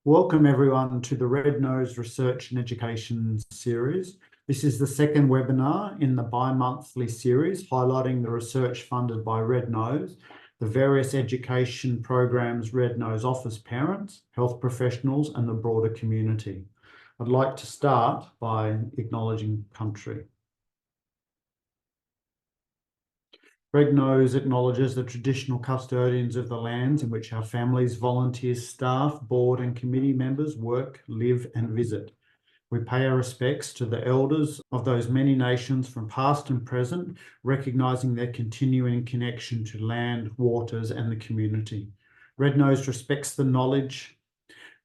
Welcome everyone to the Red Nose Research and Education series. This is the second webinar in the bi-monthly series highlighting the research funded by Red Nose, the various education programs Red Nose offers parents, health professionals and the broader community. I'd like to start by acknowledging country. Red Nose acknowledges the traditional custodians of the lands in which our families, volunteers, staff, board and committee members work, live and visit. We pay our respects to the elders of those many nations from past and present, recognising their continuing connection to land, waters and the community. Red Nose respects the knowledge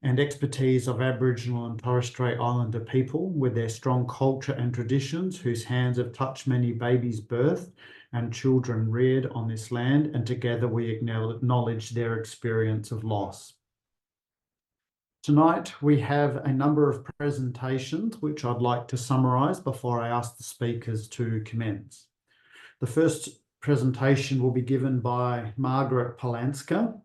and expertise of Aboriginal and Torres Strait Islander people with their strong culture and traditions, whose hands have touched many babies' birth and children reared on this land, and together we acknowledge their experience of loss. Tonight we have a number of presentations which I'd like to summarise before I ask the speakers to commence. The first presentation will be given by Margaret Polacska.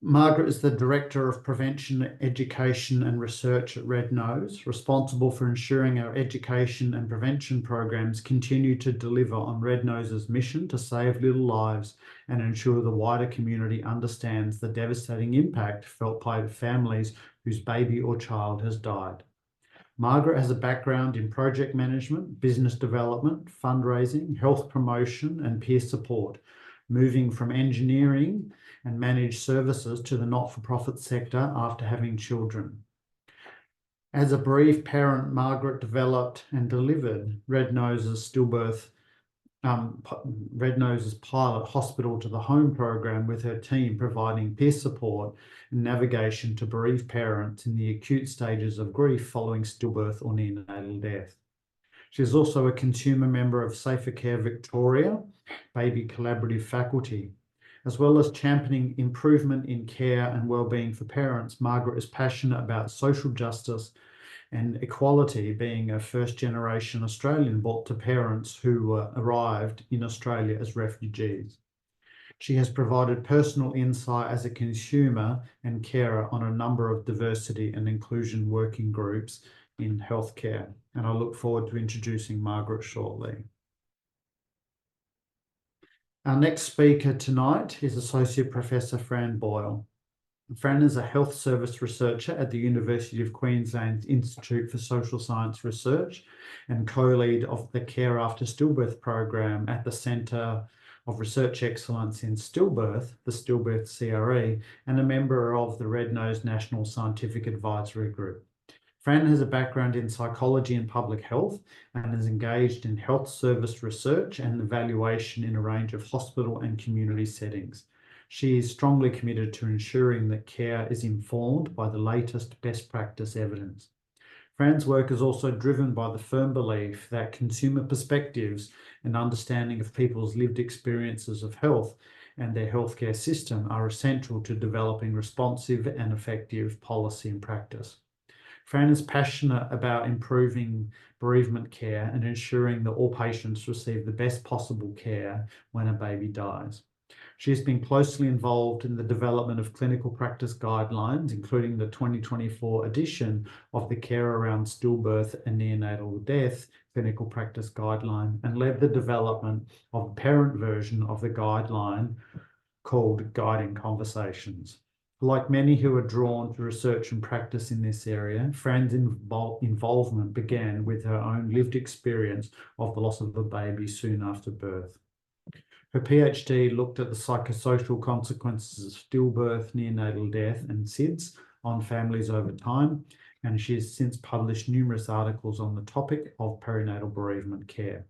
Margaret is the Director of Prevention, Education and Research at Red Nose, responsible for ensuring our education and prevention programs continue to deliver on Red Nose's mission to save little lives and ensure the wider community understands the devastating impact felt by families whose baby or child has died. Margaret has a background in project management, business development, fundraising, health promotion and peer support, moving from engineering and managed services to the not-for-profit sector after having children. As a bereaved parent, Margaret developed and delivered Red Nose's pilot hospital to the home program with her team, providing peer support and navigation to bereaved parents in the acute stages of grief following stillbirth or neonatal death. She is also a consumer member of Safer Care Victoria, Baby Collaborative Faculty. As well as championing improvement in care and wellbeing for parents, Margaret is passionate about social justice and equality, being a first-generation Australian brought to parents who arrived in Australia as refugees. She has provided personal insight as a consumer and carer on a number of diversity and inclusion working groups in healthcare, and I look forward to introducing Margaret shortly. Our next speaker tonight is Associate Professor Fran Boyle. Fran is a health service researcher at the University of Queensland's Institute for Social Science Research and co-lead of the Care After Stillbirth program at the Centre of Research Excellence in Stillbirth, the Stillbirth CRE, and a member of the Red Nose National Scientific Advisory Group. Fran has a background in psychology and public health and is engaged in health service research and evaluation in a range of hospital and community settings. She is strongly committed to ensuring that care is informed by the latest best practice evidence. Fran's work is also driven by the firm belief that consumer perspectives and understanding of people's lived experiences of health and their healthcare system are essential to developing responsive and effective policy and practice. Fran is passionate about improving bereavement care and ensuring that all patients receive the best possible care when a baby dies. She has been closely involved in the development of clinical practice guidelines, including the 2024 edition of the Care Around Stillbirth and Neonatal Death Clinical Practice Guideline, and led the development of a parent version of the guideline called Guiding Conversations. Like many who are drawn to research and practice in this area, Fran's involvement began with her own lived experience of the loss of a baby soon after birth. Her PhD looked at the psychosocial consequences of stillbirth, neonatal death and SIDS on families over time, and she has since published numerous articles on the topic of perinatal bereavement care.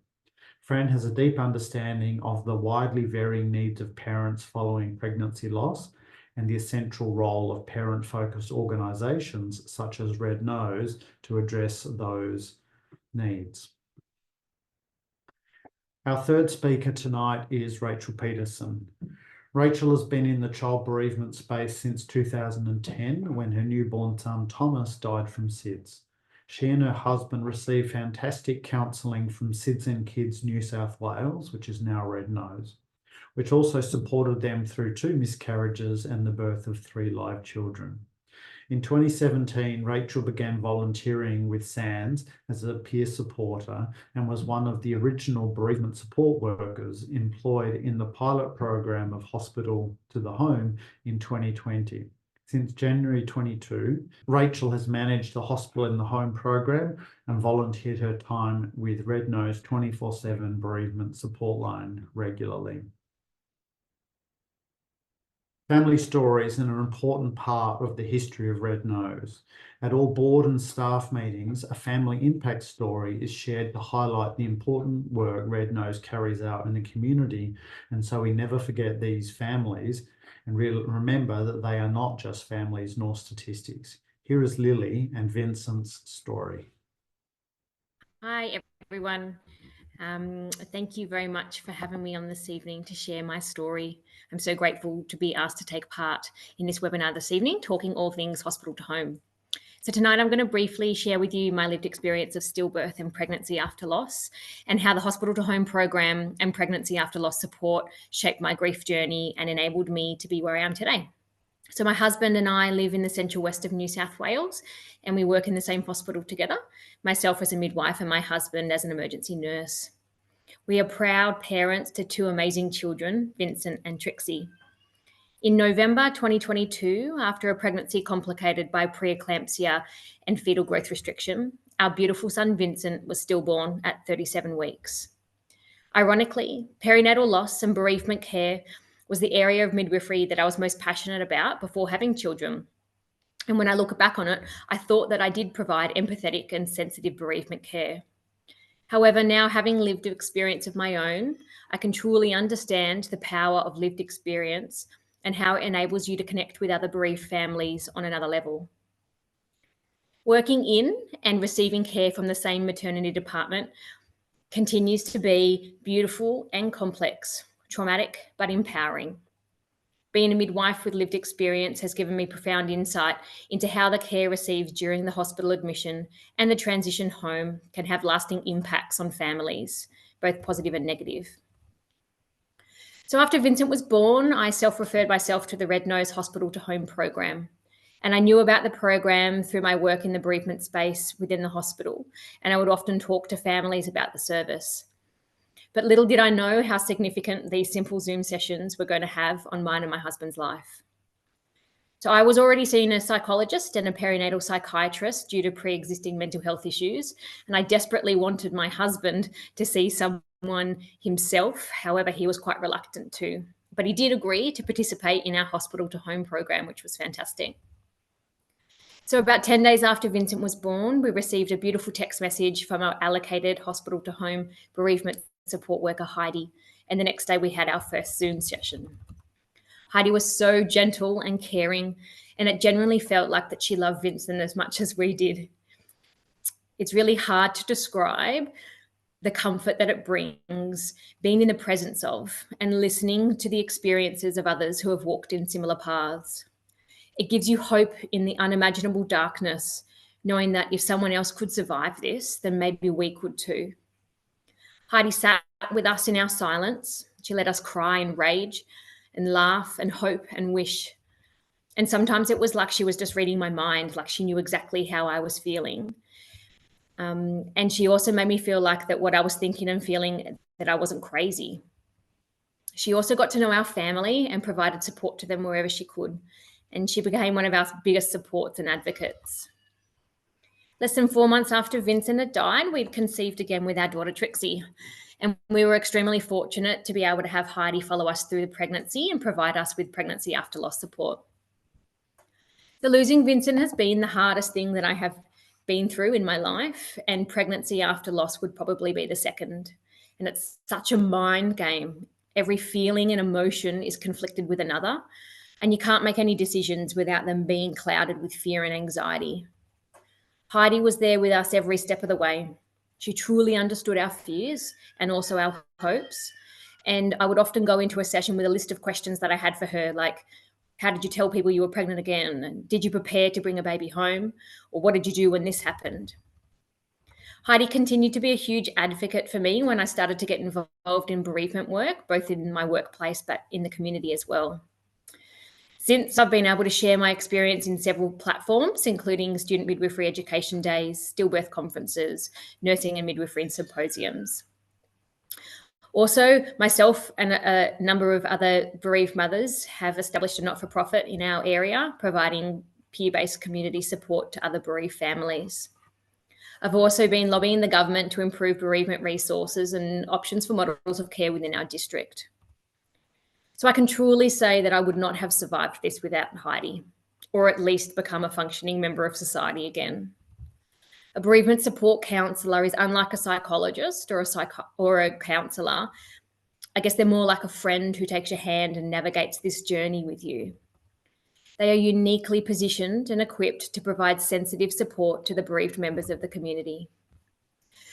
Fran has a deep understanding of the widely varying needs of parents following pregnancy loss and the essential role of parent-focused organisations such as Red Nose to address those needs. Our third speaker tonight is Rachel Peterson. Rachel has been in the child bereavement space since 2010 when her newborn son Thomas died from SIDS. She and her husband received fantastic counselling from SIDS and Kids New South Wales, which is now Red Nose, which also supported them through 2 miscarriages and the birth of 3 live children. In 2017, Rachel began volunteering with SANS as a peer supporter and was one of the original bereavement support workers employed in the pilot program of Hospital to the Home in 2020. Since January 22, Rachel has managed the Hospital in the Home program and volunteered her time with Red Nose 24/7 bereavement support line regularly. Family stories are an important part of the history of Red Nose. At all board and staff meetings, a family impact story is shared to highlight the important work Red Nose carries out in the community, and so we never forget these families and remember that they are not just families nor statistics. Here is Lily and Vincent's story. Hi, everyone. Thank you very much for having me on this evening to share my story. I'm so grateful to be asked to take part in this webinar this evening, talking all things hospital to home. So tonight I'm going to briefly share with you my lived experience of stillbirth and pregnancy after loss, and how the hospital to home program and pregnancy after loss support shaped my grief journey and enabled me to be where I am today. So my husband and I live in the central west of New South Wales, and we work in the same hospital together, myself as a midwife and my husband as an emergency nurse. We are proud parents to two amazing children, Vincent and Trixie. In November 2022, after a pregnancy complicated by preeclampsia and fetal growth restriction, our beautiful son Vincent was stillborn at 37 weeks. Ironically, perinatal loss and bereavement care was the area of midwifery that I was most passionate about before having children. And when I look back on it, I thought that I did provide empathetic and sensitive bereavement care. However, now having lived experience of my own, I can truly understand the power of lived experience and how it enables you to connect with other bereaved families on another level. Working in and receiving care from the same maternity department continues to be beautiful and complex, traumatic but empowering. Being a midwife with lived experience has given me profound insight into how the care received during the hospital admission and the transition home can have lasting impacts on families, both positive and negative. So after Vincent was born, I self-referred myself to the Red Nose Hospital to Home program. And I knew about the program through my work in the bereavement space within the hospital, and I would often talk to families about the service. But little did I know how significant these simple Zoom sessions were going to have on mine and my husband's life. So I was already seeing a psychologist and a perinatal psychiatrist due to pre-existing mental health issues, and I desperately wanted my husband to see someone himself. However, he was quite reluctant to, but he did agree to participate in our hospital to home program, which was fantastic. So about 10 days after Vincent was born, we received a beautiful text message from our allocated hospital to home bereavement support worker, Heidi. And the next day we had our first Zoom session. Heidi was so gentle and caring, and it genuinely felt like that she loved Vincent as much as we did. It's really hard to describe the comfort that it brings, being in the presence of and listening to the experiences of others who have walked in similar paths. It gives you hope in the unimaginable darkness, knowing that if someone else could survive this, then maybe we could too. Heidi sat with us in our silence. She let us cry and rage and laugh and hope and wish. And sometimes it was like she was just reading my mind, like she knew exactly how I was feeling. And she also made me feel like that what I was thinking and feeling, that I wasn't crazy. She also got to know our family and provided support to them wherever she could. And she became one of our biggest supports and advocates. Less than 4 months after Vincent had died, we'd conceived again with our daughter Trixie. And we were extremely fortunate to be able to have Heidi follow us through the pregnancy and provide us with pregnancy after loss support. So losing Vincent has been the hardest thing that I have been through in my life, and pregnancy after loss would probably be the second. And it's such a mind game. Every feeling and emotion is conflicted with another, and you can't make any decisions without them being clouded with fear and anxiety. Heidi was there with us every step of the way. She truly understood our fears and also our hopes. And I would often go into a session with a list of questions that I had for her, like, how did you tell people you were pregnant again? And did you prepare to bring a baby home? Or what did you do when this happened? Heidi continued to be a huge advocate for me when I started to get involved in bereavement work, both in my workplace, but in the community as well. Since I've been able to share my experience in several platforms, including student midwifery education days, stillbirth conferences, nursing and midwifery symposiums. Also, myself and a number of other bereaved mothers have established a not-for-profit in our area, providing peer-based community support to other bereaved families. I've also been lobbying the government to improve bereavement resources and options for models of care within our district. So I can truly say that I would not have survived this without Heidi, or at least become a functioning member of society again. A bereavement support counsellor is unlike a psychologist or a counsellor. I guess they're more like a friend who takes your hand and navigates this journey with you. They are uniquely positioned and equipped to provide sensitive support to the bereaved members of the community.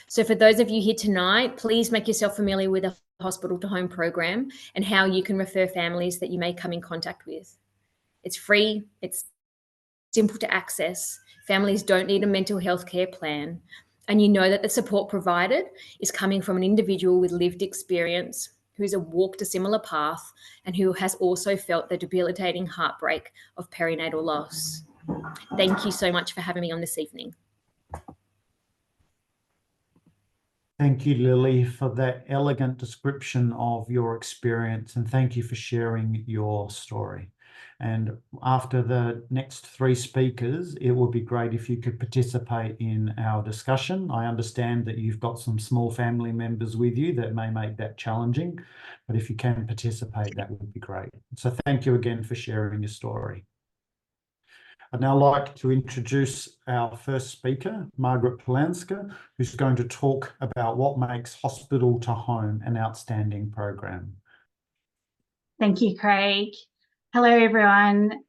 So for those of you here tonight, please make yourself familiar with the hospital to home program and how you can refer families that you may come in contact with. It's free, it's simple to access. Families don't need a mental health care plan. And you know that the support provided is coming from an individual with lived experience who's walked a similar path and who has also felt the debilitating heartbreak of perinatal loss. Thank you so much for having me on this evening. Thank you, Lily, for that elegant description of your experience, and thank you for sharing your story. And after the next three speakers, it would be great if you could participate in our discussion. I understand that you've got some small family members with you that may make that challenging, but if you can participate, that would be great. So thank you again for sharing your story. I'd now like to introduce our first speaker, Margaret Polacska, who's going to talk about what makes Hospital to Home an outstanding program. Thank you, Craig. Hello, everyone.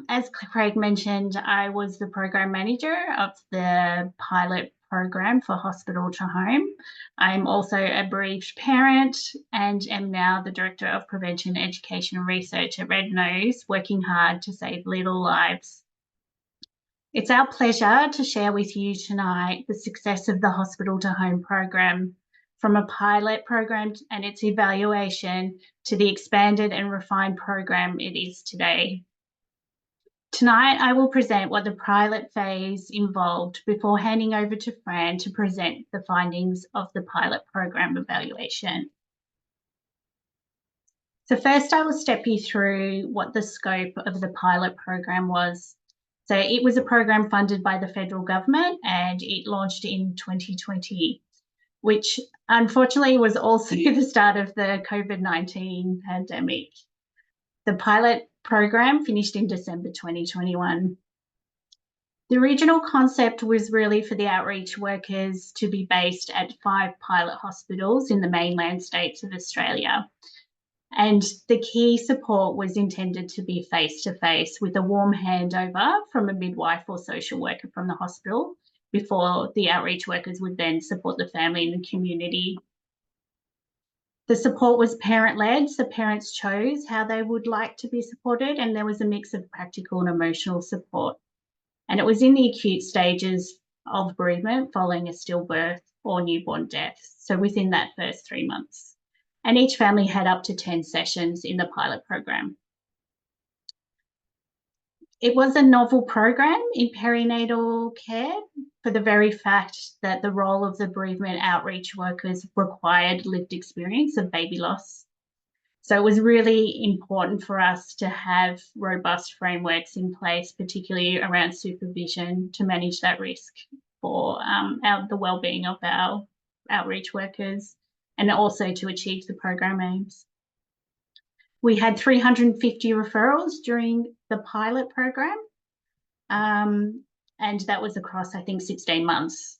As Craig mentioned, I was the program manager of the pilot program for Hospital to Home. I'm also a bereaved parent and am now the Director of Prevention, Education and Research at Red Nose, working hard to save little lives. It's our pleasure to share with you tonight the success of the Hospital to Home program, from a pilot program and its evaluation to the expanded and refined program it is today. Tonight, I will present what the pilot phase involved before handing over to Fran to present the findings of the pilot program evaluation. So first, I will step you through what the scope of the pilot program was. So it was a program funded by the federal government and it launched in 2020, which unfortunately was also the start of the COVID-19 pandemic. The pilot program finished in December 2021. The original concept was really for the outreach workers to be based at 5 pilot hospitals in the mainland states of Australia. And the key support was intended to be face-to-face with a warm handover from a midwife or social worker from the hospital before the outreach workers would then support the family and the community. The support was parent-led, so parents chose how they would like to be supported, and there was a mix of practical and emotional support. And it was in the acute stages of bereavement following a stillbirth or newborn death, so within that first 3 months. And each family had up to 10 sessions in the pilot program. It was a novel program in perinatal care for the very fact that the role of the bereavement outreach workers required lived experience of baby loss. So it was really important for us to have robust frameworks in place, particularly around supervision to manage that risk for the wellbeing of our outreach workers, and also to achieve the program aims. We had 350 referrals during the pilot program, and that was across, I think, 16 months.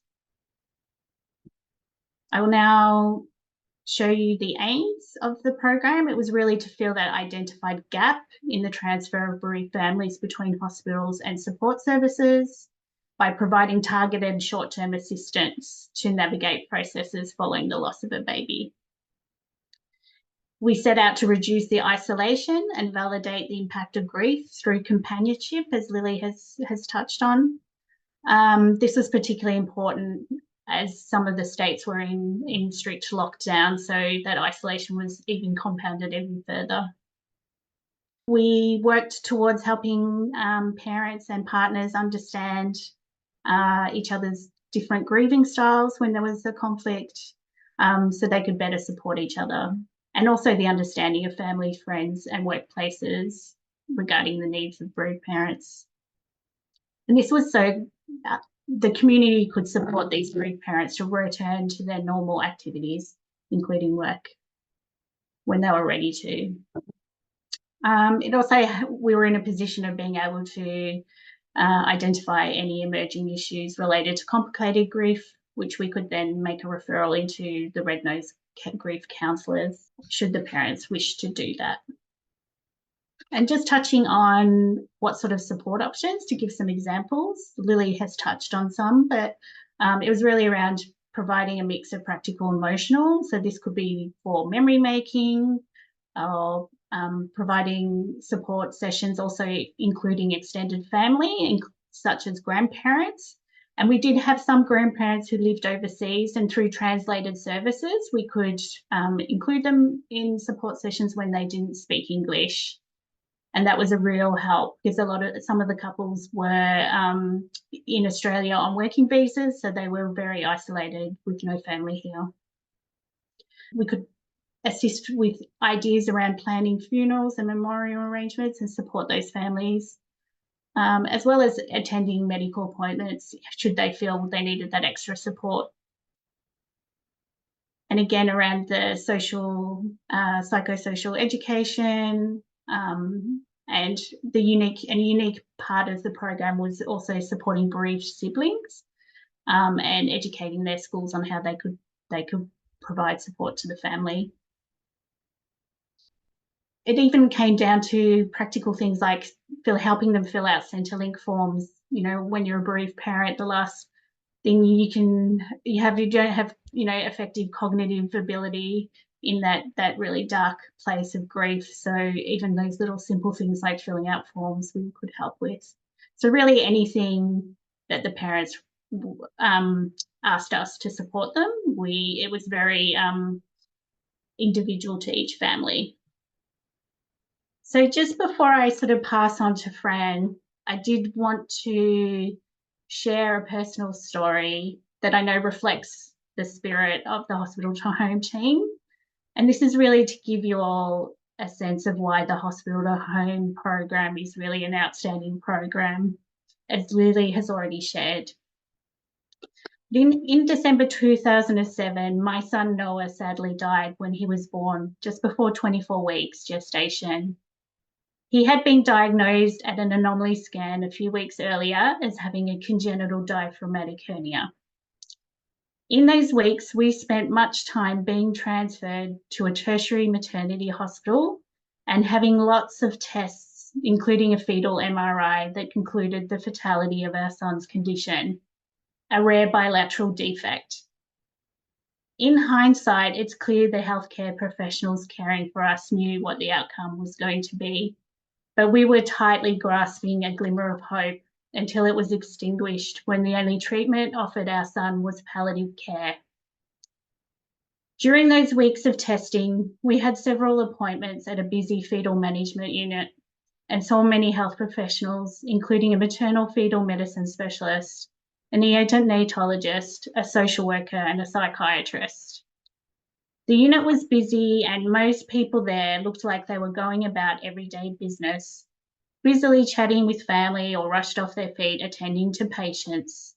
I will now show you the aims of the program. It was really to fill that identified gap in the transfer of bereaved families between hospitals and support services by providing targeted short-term assistance to navigate processes following the loss of a baby. We set out to reduce the isolation and validate the impact of grief through companionship, as Lily has touched on. This was particularly important as some of the states were in strict lockdown, so that isolation was even compounded even further. We worked towards helping parents and partners understand each other's different grieving styles when there was a conflict, so they could better support each other, and also the understanding of family, friends, and workplaces regarding the needs of bereaved parents. And this was so the community could support these bereaved parents to return to their normal activities, including work, when they were ready to. It also, we were in a position of being able to identify any emerging issues related to complicated grief, which we could then make a referral into the Red Nose grief counsellors, should the parents wish to do that. And just touching on what sort of support options, to give some examples, Lily has touched on some, but it was really around providing a mix of practical and emotional. So this could be for memory making, or providing support sessions, also including extended family, such as grandparents. And we did have some grandparents who lived overseas, and through translated services, we could include them in support sessions when they didn't speak English. And that was a real help, because some of the couples were in Australia on working visas, so they were very isolated with no family here. We could assist with ideas around planning funerals and memorial arrangements and support those families, as well as attending medical appointments should they feel they needed that extra support. And again, around the social, psychosocial education, and the unique part of the program was also supporting bereaved siblings, and educating their schools on how they could provide support to the family. It even came down to practical things like helping them fill out Centrelink forms. You know, when you're a bereaved parent, the last thing you don't have effective cognitive ability in that really dark place of grief. So even those little simple things like filling out forms we could help with. So really anything that the parents asked us to support them, it was very individual to each family. So just before I sort of pass on to Fran, I did want to share a personal story that I know reflects the spirit of the hospital to home team. And this is really to give you all a sense of why the hospital to home program is really an outstanding program, as Lily has already shared. In December 2007, my son Noah sadly died when he was born, just before 24 weeks gestation. He had been diagnosed at an anomaly scan a few weeks earlier as having a congenital diaphragmatic hernia. In those weeks, we spent much time being transferred to a tertiary maternity hospital and having lots of tests, including a fetal MRI that concluded the fatality of our son's condition, a rare bilateral defect. In hindsight, it's clear the healthcare professionals caring for us knew what the outcome was going to be, but we were tightly grasping a glimmer of hope until it was extinguished when the only treatment offered our son was palliative care. During those weeks of testing, we had several appointments at a busy fetal management unit and saw many health professionals, including a maternal fetal medicine specialist, a neonatologist, a social worker, and a psychiatrist. The unit was busy and most people there looked like they were going about everyday business, busily chatting with family or rushed off their feet attending to patients.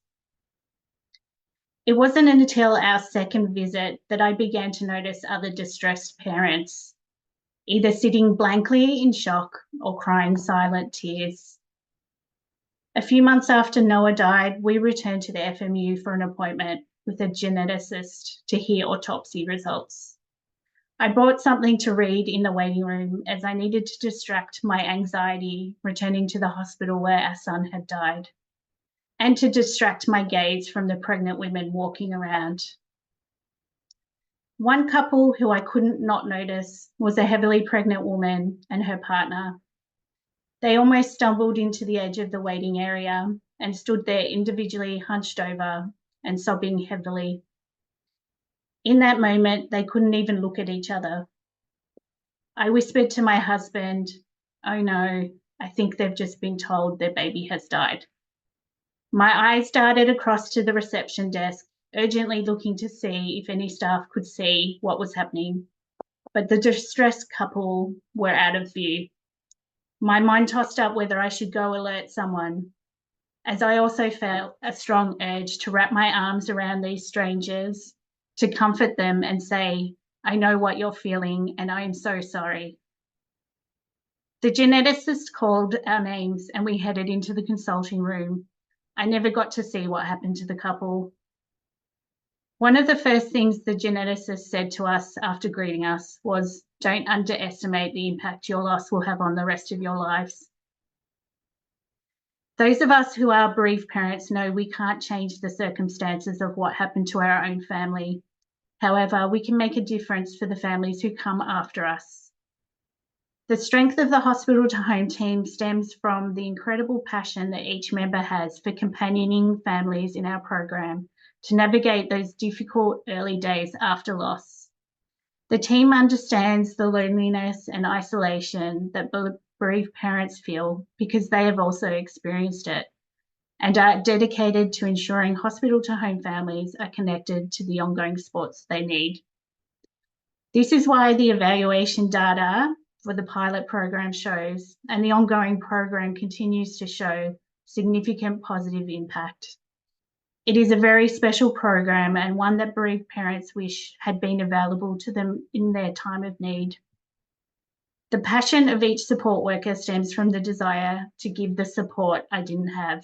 It wasn't until our second visit that I began to notice other distressed parents, either sitting blankly in shock or crying silent tears. A few months after Noah died, we returned to the FMU for an appointment with a geneticist to hear autopsy results. I brought something to read in the waiting room as I needed to distract my anxiety returning to the hospital where our son had died, and to distract my gaze from the pregnant women walking around. One couple who I couldn't not notice was a heavily pregnant woman and her partner. They almost stumbled into the edge of the waiting area and stood there individually hunched over and sobbing heavily. In that moment, they couldn't even look at each other. I whispered to my husband, "Oh no, I think they've just been told their baby has died." My eyes darted across to the reception desk, urgently looking to see if any staff could see what was happening, but the distressed couple were out of view. My mind tossed up whether I should go alert someone, as I also felt a strong urge to wrap my arms around these strangers, to comfort them and say, "I know what you're feeling and I am so sorry." The geneticist called our names and we headed into the consulting room. I never got to see what happened to the couple. One of the first things the geneticist said to us after greeting us was, "Don't underestimate the impact your loss will have on the rest of your lives." Those of us who are bereaved parents know we can't change the circumstances of what happened to our own family. However, we can make a difference for the families who come after us. The strength of the hospital to home team stems from the incredible passion that each member has for companioning families in our program to navigate those difficult early days after loss. The team understands the loneliness and isolation that bereaved parents feel because they have also experienced it, and are dedicated to ensuring hospital to home families are connected to the ongoing supports they need. This is why the evaluation data for the pilot program shows, and the ongoing program continues to show, significant positive impact. It is a very special program and one that bereaved parents wish had been available to them in their time of need. The passion of each support worker stems from the desire to give the support I didn't have.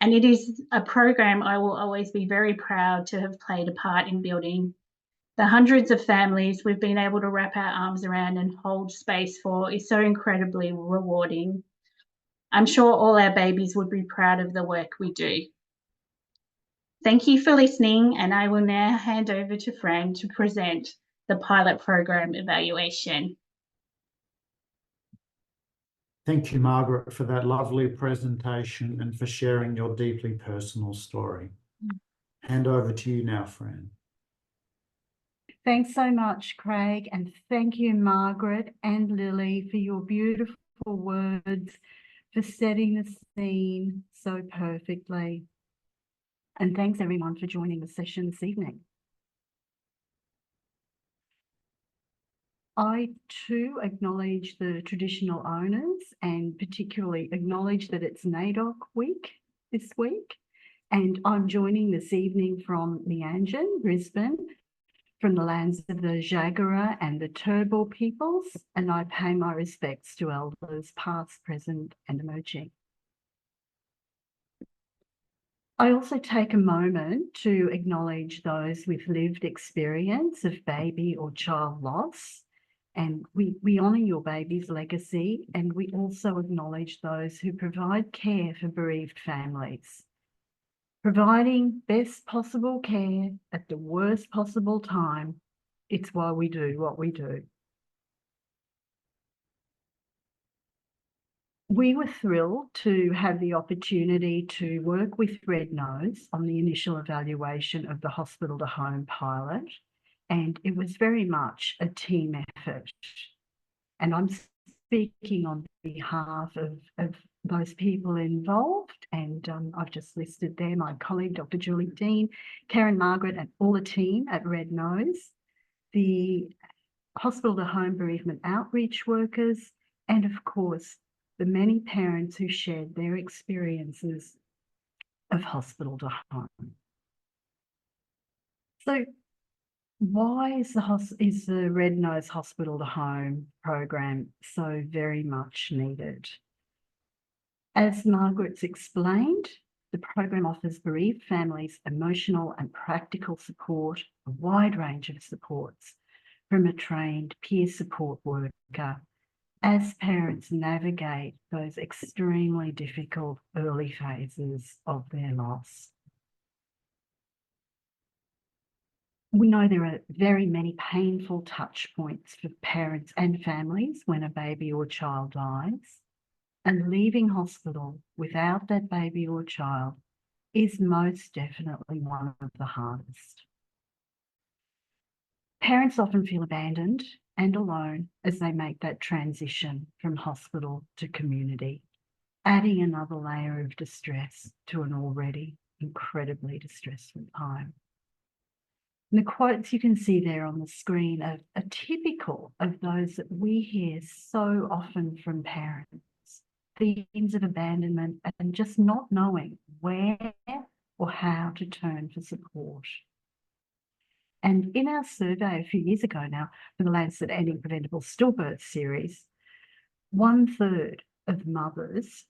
And it is a program I will always be very proud to have played a part in building. The hundreds of families we've been able to wrap our arms around and hold space for is so incredibly rewarding. I'm sure all our babies would be proud of the work we do. Thank you for listening, and I will now hand over to Fran to present the pilot program evaluation. Thank you, Margaret, for that lovely presentation and for sharing your deeply personal story. Hand over to you now, Fran. Thanks so much, Craig, and thank you, Margaret and Lily, for your beautiful words, for setting the scene so perfectly. And thanks everyone for joining the session this evening. I too acknowledge the traditional owners and particularly acknowledge that it's NAIDOC week this week. And I'm joining this evening from Meanjin, Brisbane, from the lands of the Jagera and the Turrbal peoples, and I pay my respects to elders past, present and emerging. I also take a moment to acknowledge those with lived experience of baby or child loss, and we honour your baby's legacy, and we also acknowledge those who provide care for bereaved families. Providing best possible care at the worst possible time, it's why we do what we do. We were thrilled to have the opportunity to work with Red Nose on the initial evaluation of the hospital to home pilot, and it was very much a team effort. And I'm speaking on behalf of those people involved, and I've just listed there my colleague, Dr. Julie Dean, Karen, Margaret, and all the team at Red Nose, the hospital to home bereavement outreach workers, and of course, the many parents who shared their experiences of hospital to home. So why is the Red Nose Hospital to Home program so very much needed? As Margaret's explained, the program offers bereaved families emotional and practical support, a wide range of supports from a trained peer support worker as parents navigate those extremely difficult early phases of their loss. We know there are very many painful touch points for parents and families when a baby or child dies, and leaving hospital without that baby or child is most definitely one of the hardest. Parents often feel abandoned and alone as they make that transition from hospital to community, adding another layer of distress to an already incredibly distressful time. And the quotes you can see there on the screen are typical of those that we hear so often from parents. Themes of abandonment and just not knowing where or how to turn for support. And in our survey a few years ago now, for the Lancet Ending Preventable Stillbirth series, 1/3 of mothers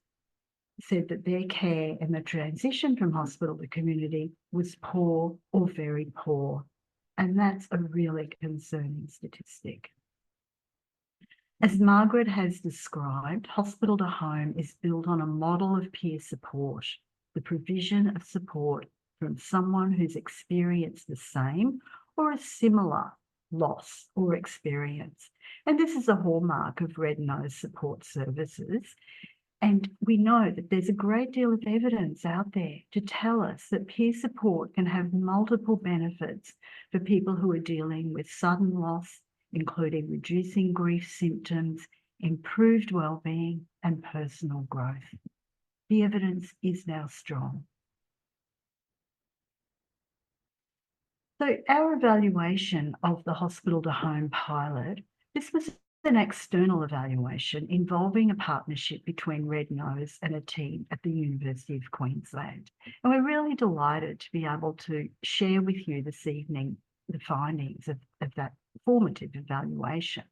said that their care and the transition from hospital to community was poor or very poor. And that's a really concerning statistic. As Margaret has described, hospital to home is built on a model of peer support, the provision of support from someone who's experienced the same or a similar loss or experience. And this is a hallmark of Red Nose support services. And we know that there's a great deal of evidence out there to tell us that peer support can have multiple benefits for people who are dealing with sudden loss, including reducing grief symptoms, improved wellbeing, and personal growth. The evidence is now strong. So our evaluation of the hospital to home pilot, this was an external evaluation involving a partnership between Red Nose and a team at the University of Queensland. And we're really delighted to be able to share with you this evening the findings of that formative evaluation.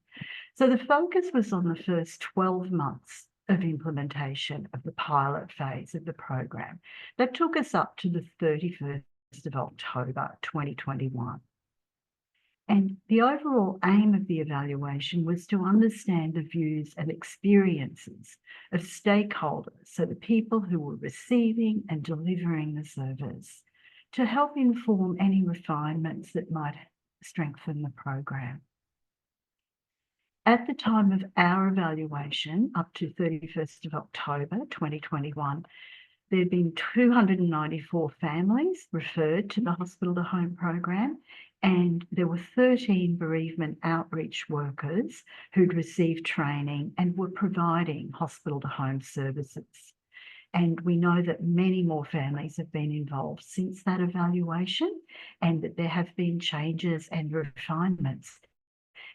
So the focus was on the first 12 months of implementation of the pilot phase of the program. That took us up to the 31st of October 2021. And the overall aim of the evaluation was to understand the views and experiences of stakeholders, so the people who were receiving and delivering the service, to help inform any refinements that might strengthen the program. At the time of our evaluation, up to 31st of October 2021, there had been 294 families referred to the hospital to home program, and there were 13 bereavement outreach workers who'd received training and were providing hospital to home services. And we know that many more families have been involved since that evaluation, and that there have been changes and refinements.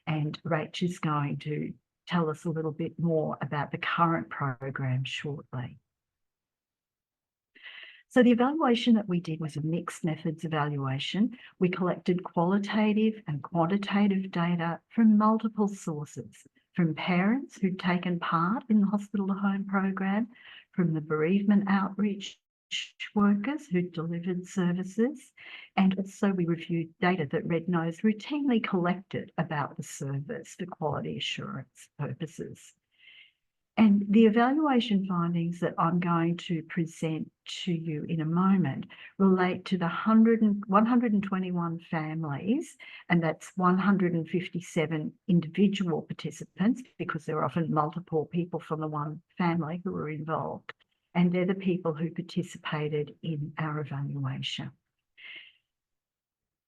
And Rach is going to tell us a little bit more about the current program shortly. So the evaluation that we did was a mixed methods evaluation. We collected qualitative and quantitative data from multiple sources, from parents who'd taken part in the hospital to home program, from the bereavement outreach workers who delivered services, and also we reviewed data that Red Nose routinely collected about the service for quality assurance purposes. And the evaluation findings that I'm going to present to you in a moment relate to the 121 families, and that's 157 individual participants, because there are often multiple people from the one family who were involved. And they're the people who participated in our evaluation.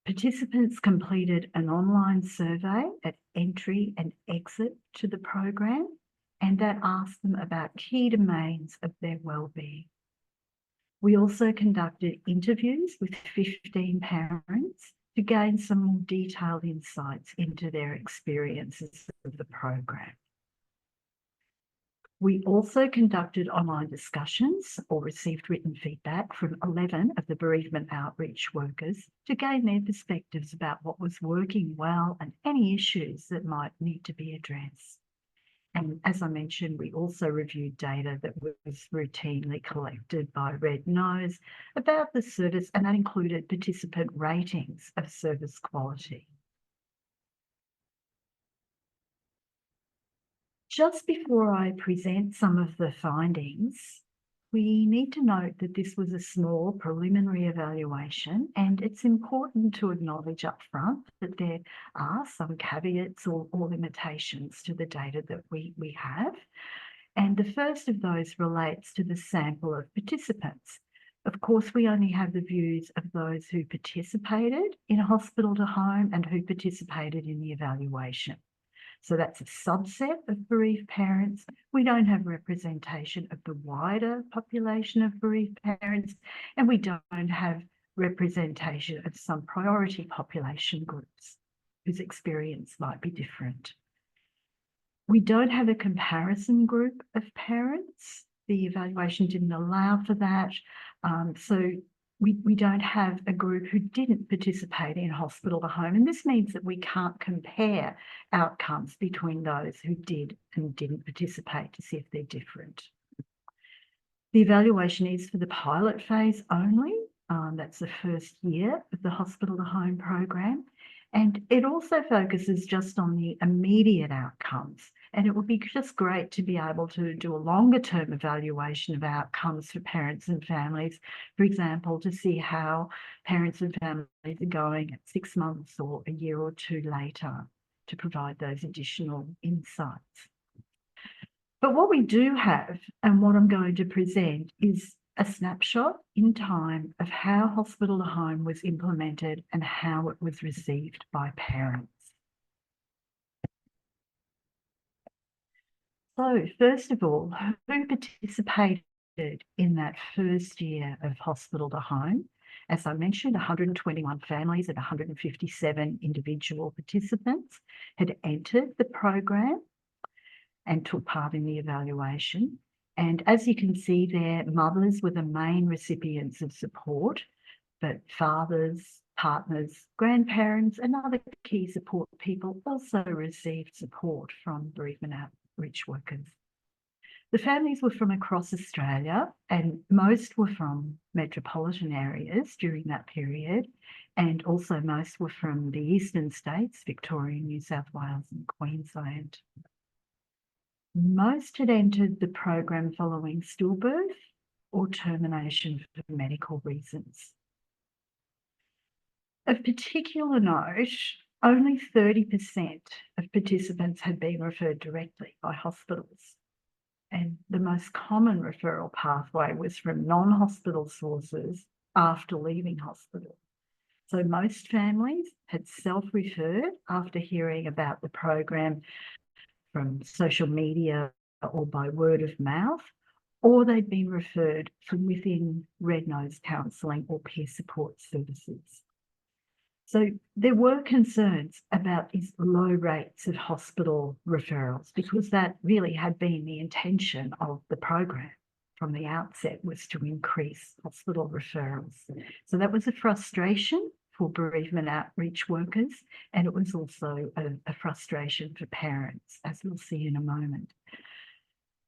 Participants completed an online survey at entry and exit to the program, and that asked them about key domains of their wellbeing. We also conducted interviews with 15 parents to gain some more detailed insights into their experiences of the program. We also conducted online discussions or received written feedback from 11 of the bereavement outreach workers to gain their perspectives about what was working well and any issues that might need to be addressed. And as I mentioned, we also reviewed data that was routinely collected by Red Nose about the service, and that included participant ratings of service quality. Just before I present some of the findings, we need to note that this was a small preliminary evaluation, and it's important to acknowledge up front that there are some caveats or limitations to the data that we have. And the first of those relates to the sample of participants. Of course, we only have the views of those who participated in a hospital to home and who participated in the evaluation. So that's a subset of bereaved parents. We don't have representation of the wider population of bereaved parents, and we don't have representation of some priority population groups whose experience might be different. We don't have a comparison group of parents. The evaluation didn't allow for that. So we don't have a group who didn't participate in hospital to home. And this means that we can't compare outcomes between those who did and didn't participate to see if they're different. The evaluation is for the pilot phase only. That's the first year of the hospital to home program. And it also focuses just on the immediate outcomes. And it would be just great to be able to do a longer term evaluation of outcomes for parents and families, for example, to see how parents and families are going at 6 months or a year or two later, to provide those additional insights. But what we do have, and what I'm going to present, is a snapshot in time of how hospital to home was implemented and how it was received by parents. So first of all, who participated in that first year of hospital to home? As I mentioned, 121 families and 157 individual participants had entered the program and took part in the evaluation. And as you can see there, mothers were the main recipients of support, but fathers, partners, grandparents, and other key support people also received support from bereavement outreach workers. The families were from across Australia, and most were from metropolitan areas during that period, and also most were from the eastern states, Victoria, New South Wales and Queensland. Most had entered the program following stillbirth or termination for medical reasons. Of particular note, only 30% of participants had been referred directly by hospitals. And the most common referral pathway was from non-hospital sources after leaving hospital. So most families had self-referred after hearing about the program from social media or by word of mouth, or they'd been referred from within Red Nose counselling or peer support services. So there were concerns about these low rates of hospital referrals, because that really had been the intention of the program from the outset, was to increase hospital referrals. So that was a frustration for bereavement outreach workers, and it was also a frustration for parents, as we'll see in a moment.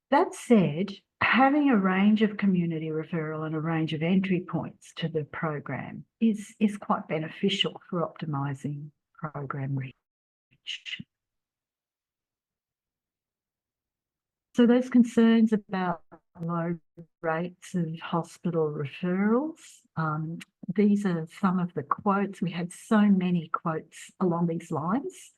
That said, having a range of community referral and a range of entry points to the program is quite beneficial for optimising program reach. So those concerns about low rates of hospital referrals, these are some of the quotes. We had so many quotes along these lines.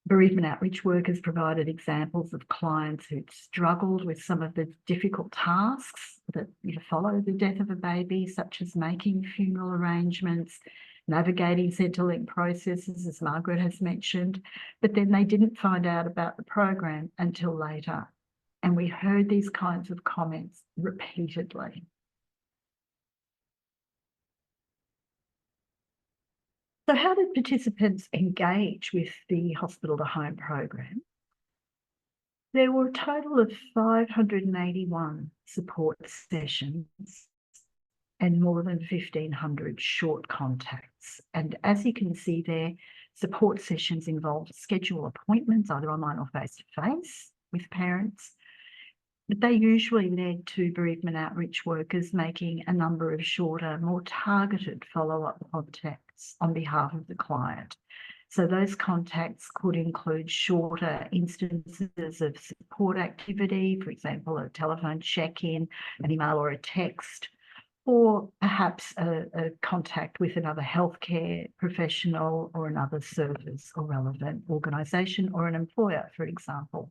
Bereavement outreach workers provided examples of clients who'd struggled with some of the difficult tasks that follow the death of a baby, such as making funeral arrangements, navigating Centrelink processes, as Margaret has mentioned, but then they didn't find out about the program until later. And we heard these kinds of comments repeatedly. So how did participants engage with the hospital to home program? There were a total of 581 support sessions and more than 1,500 short contacts. And as you can see there, support sessions involved schedule appointments, either online or face-to-face with parents. But they usually led to bereavement outreach workers making a number of shorter, more targeted follow-up contacts on behalf of the client. So those contacts could include shorter instances of support activity, for example, a telephone check-in, an email or a text, or perhaps a contact with another healthcare professional or another service or relevant organisation or an employer, for example.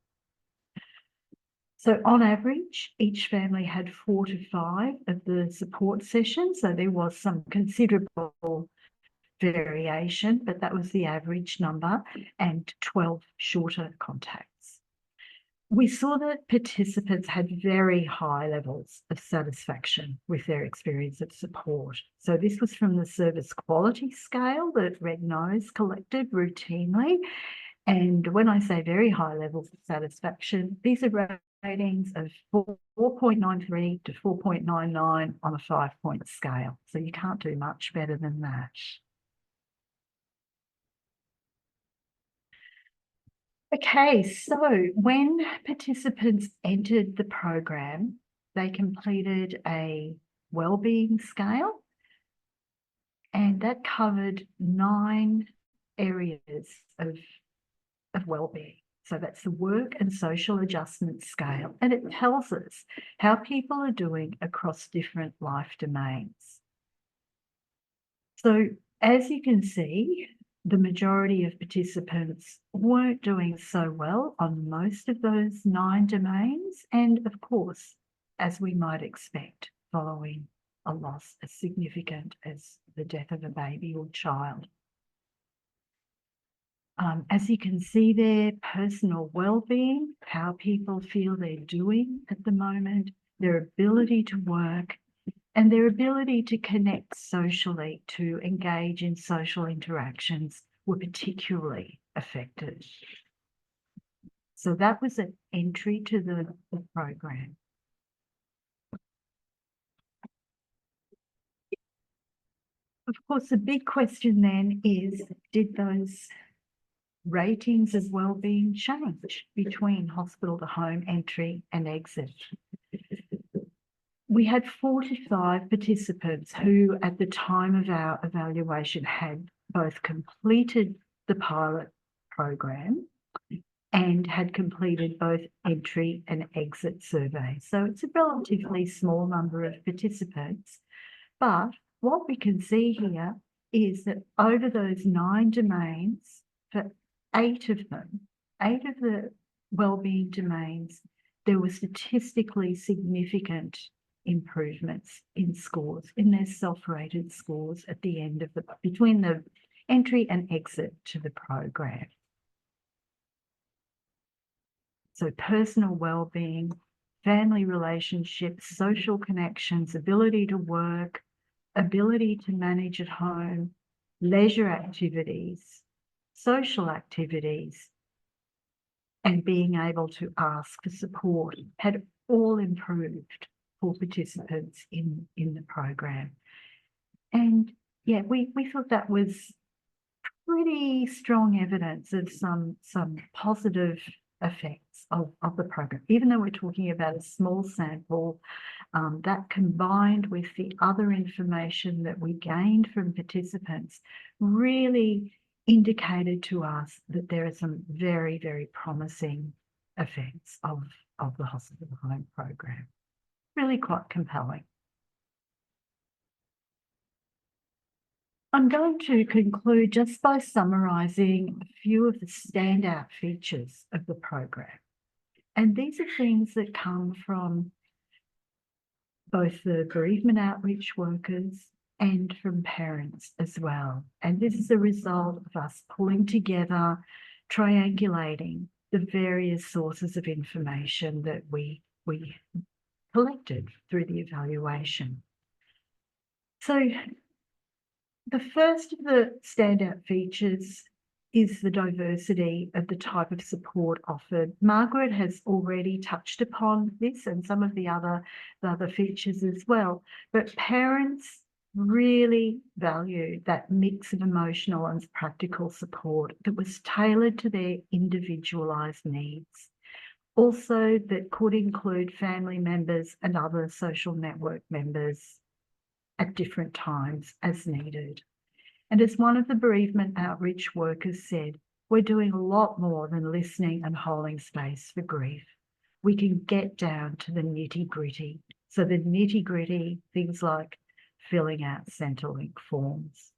So on average, each family had 4 to 5 of the support sessions. So there was some considerable variation, but that was the average number, and 12 shorter contacts. We saw that participants had very high levels of satisfaction with their experience of support. So this was from the service quality scale that Red Nose collected routinely. And when I say very high levels of satisfaction, these are ratings of 4.93 to 4.99 on a 5-point scale. So you can't do much better than that. Okay, so when participants entered the program, they completed a wellbeing scale, and that covered 9 areas of wellbeing. So that's the work and social adjustment scale, and it tells us how people are doing across different life domains. So as you can see, the majority of participants weren't doing so well on most of those 9 domains. And of course, as we might expect, following a loss as significant as the death of a baby or child. As you can see there, personal well-being, how people feel they're doing at the moment, their ability to work, and their ability to connect socially, to engage in social interactions, were particularly affected. So that was an entry to the program. Of course, the big question then is, did those ratings of wellbeing change between hospital to home entry and exit? We had 45 participants who, at the time of our evaluation, had both completed the pilot program and had completed both entry and exit surveys. So it's a relatively small number of participants. But what we can see here is that over those 9 domains, for 8 of them, 8 of the wellbeing domains, there were statistically significant improvements in scores, in their self-rated scores at the end of between the entry and exit to the program. So personal well-being, family relationships, social connections, ability to work, ability to manage at home, leisure activities, social activities, and being able to ask for support had all improved for participants in the program. And yeah, we thought that was pretty strong evidence of some positive effects of the program. Even though we're talking about a small sample, that combined with the other information that we gained from participants really indicated to us that there are some very, very promising effects of the hospital home program. Really quite compelling. I'm going to conclude just by summarising a few of the standout features of the program. And these are things that come from both the bereavement outreach workers and from parents as well. And this is a result of us pulling together, triangulating the various sources of information that we collected through the evaluation. So the first of the standout features is the diversity of the type of support offered. Margaret has already touched upon this and some of the other features as well, but parents really value that mix of emotional and practical support that was tailored to their individualised needs. Also, that could include family members and other social network members at different times as needed. And as one of the bereavement outreach workers said, we're doing a lot more than listening and holding space for grief. We can get down to the nitty-gritty. So the nitty-gritty, things like filling out Centrelink forms.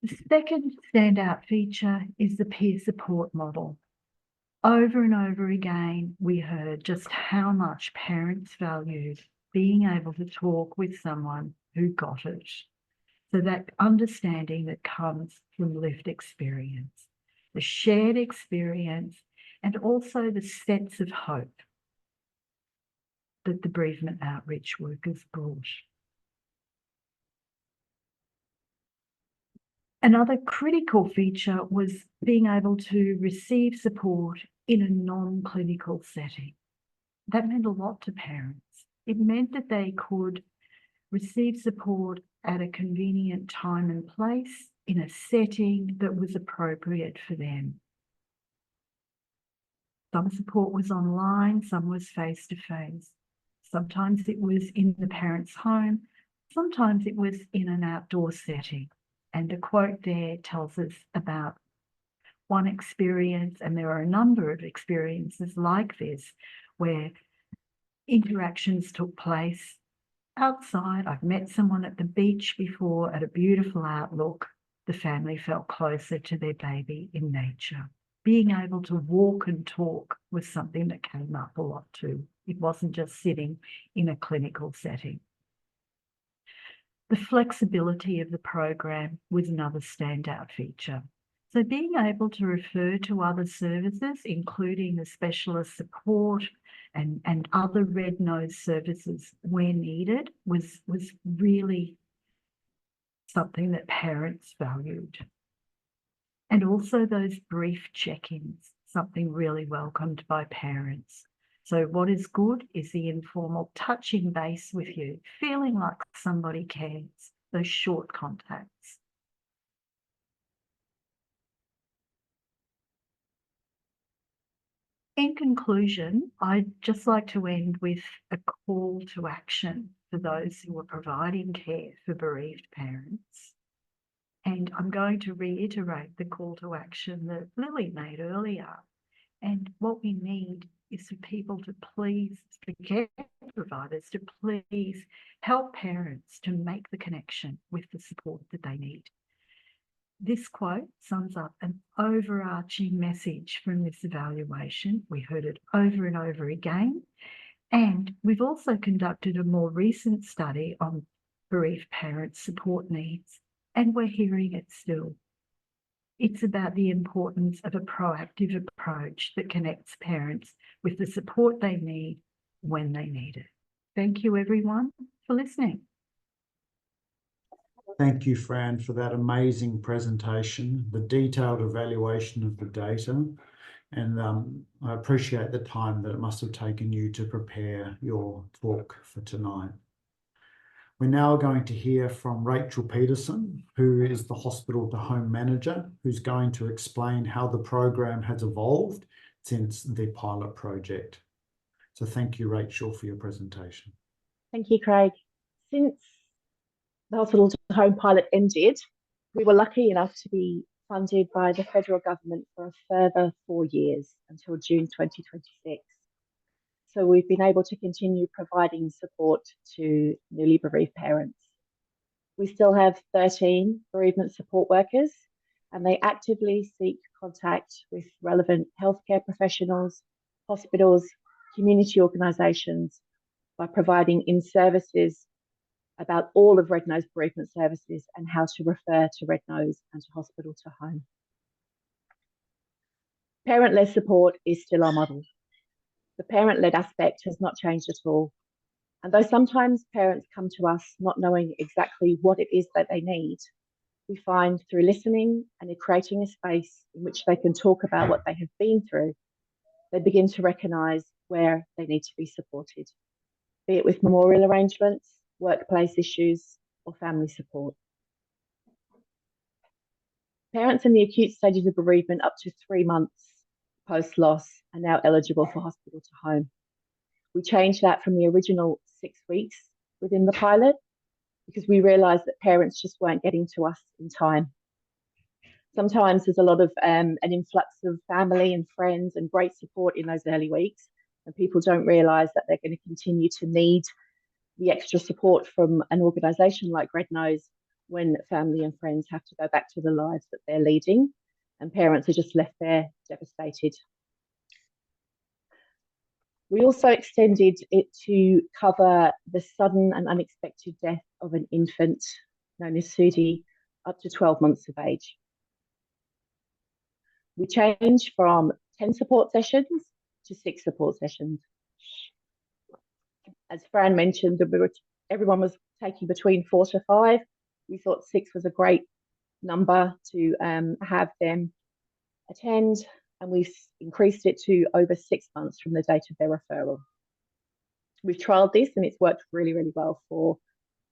The second standout feature is the peer support model. Over and over again, we heard just how much parents valued being able to talk with someone who got it. So that understanding that comes from lived experience, the shared experience, and also the sense of hope that the bereavement outreach workers brought. Another critical feature was being able to receive support in a non-clinical setting. That meant a lot to parents. It meant that they could receive support at a convenient time and place in a setting that was appropriate for them. Some support was online, some was face-to-face. Sometimes it was in the parent's home, sometimes it was in an outdoor setting. And a quote there tells us about one experience, and there are a number of experiences like this, where interactions took place outside. I've met someone at the beach before, at a beautiful outlook. The family felt closer to their baby in nature. Being able to walk and talk was something that came up a lot too. It wasn't just sitting in a clinical setting. The flexibility of the program was another standout feature. So being able to refer to other services, including the specialist support and other red nose services where needed, was really something that parents valued. And also those brief check-ins, something really welcomed by parents. So what is good is the informal touching base with you, feeling like somebody cares, those short contacts. In conclusion, I'd just like to end with a call to action for those who are providing care for bereaved parents. And I'm going to reiterate the call to action that Lily made earlier. And what we need is for people to please, for care providers to please help parents to make the connection with the support that they need. This quote sums up an overarching message from this evaluation. We heard it over and over again. And we've also conducted a more recent study on bereaved parents' support needs, and we're hearing it still. It's about the importance of a proactive approach that connects parents with the support they need when they need it. Thank you, everyone, for listening. Thank you, Fran, for that amazing presentation, the detailed evaluation of the data, and I appreciate the time that it must have taken you to prepare your talk for tonight. We're now going to hear from Rachel Peterson, who is the hospital to home manager, who's going to explain how the program has evolved since the pilot project. So thank you, Rachel, for your presentation. Thank you, Craig. Since the hospital to home pilot ended, we were lucky enough to be funded by the federal government for a further 4 years until June 2026. So we've been able to continue providing support to newly bereaved parents. We still have 13 bereavement support workers, and they actively seek contact with relevant healthcare professionals, hospitals, community organisations by providing in services about all of Red Nose bereavement services and how to refer to Red Nose and to hospital to home. Parent-led support is still our model. The parent-led aspect has not changed at all. And though sometimes parents come to us not knowing exactly what it is that they need, we find through listening and in creating a space in which they can talk about what they have been through, they begin to recognise where they need to be supported, be it with memorial arrangements, workplace issues, or family support. Parents in the acute stages of bereavement up to 3 months post-loss are now eligible for hospital to home. We changed that from the original 6 weeks within the pilot because we realised that parents just weren't getting to us in time. Sometimes there's a lot of an influx of family and friends and great support in those early weeks, and people don't realise that they're going to continue to need the extra support from an organisation like Red Nose when family and friends have to go back to the lives that they're leading, and parents are just left there devastated. We also extended it to cover the sudden and unexpected death of an infant known as SUDI, up to 12 months of age. We changed from 10 support sessions to 6 support sessions. As Fran mentioned, everyone was taking between 4 to 5. We thought 6 was a great number to have them attend, and we've increased it to over 6 months from the date of their referral. We've trialled this and it's worked really, really well for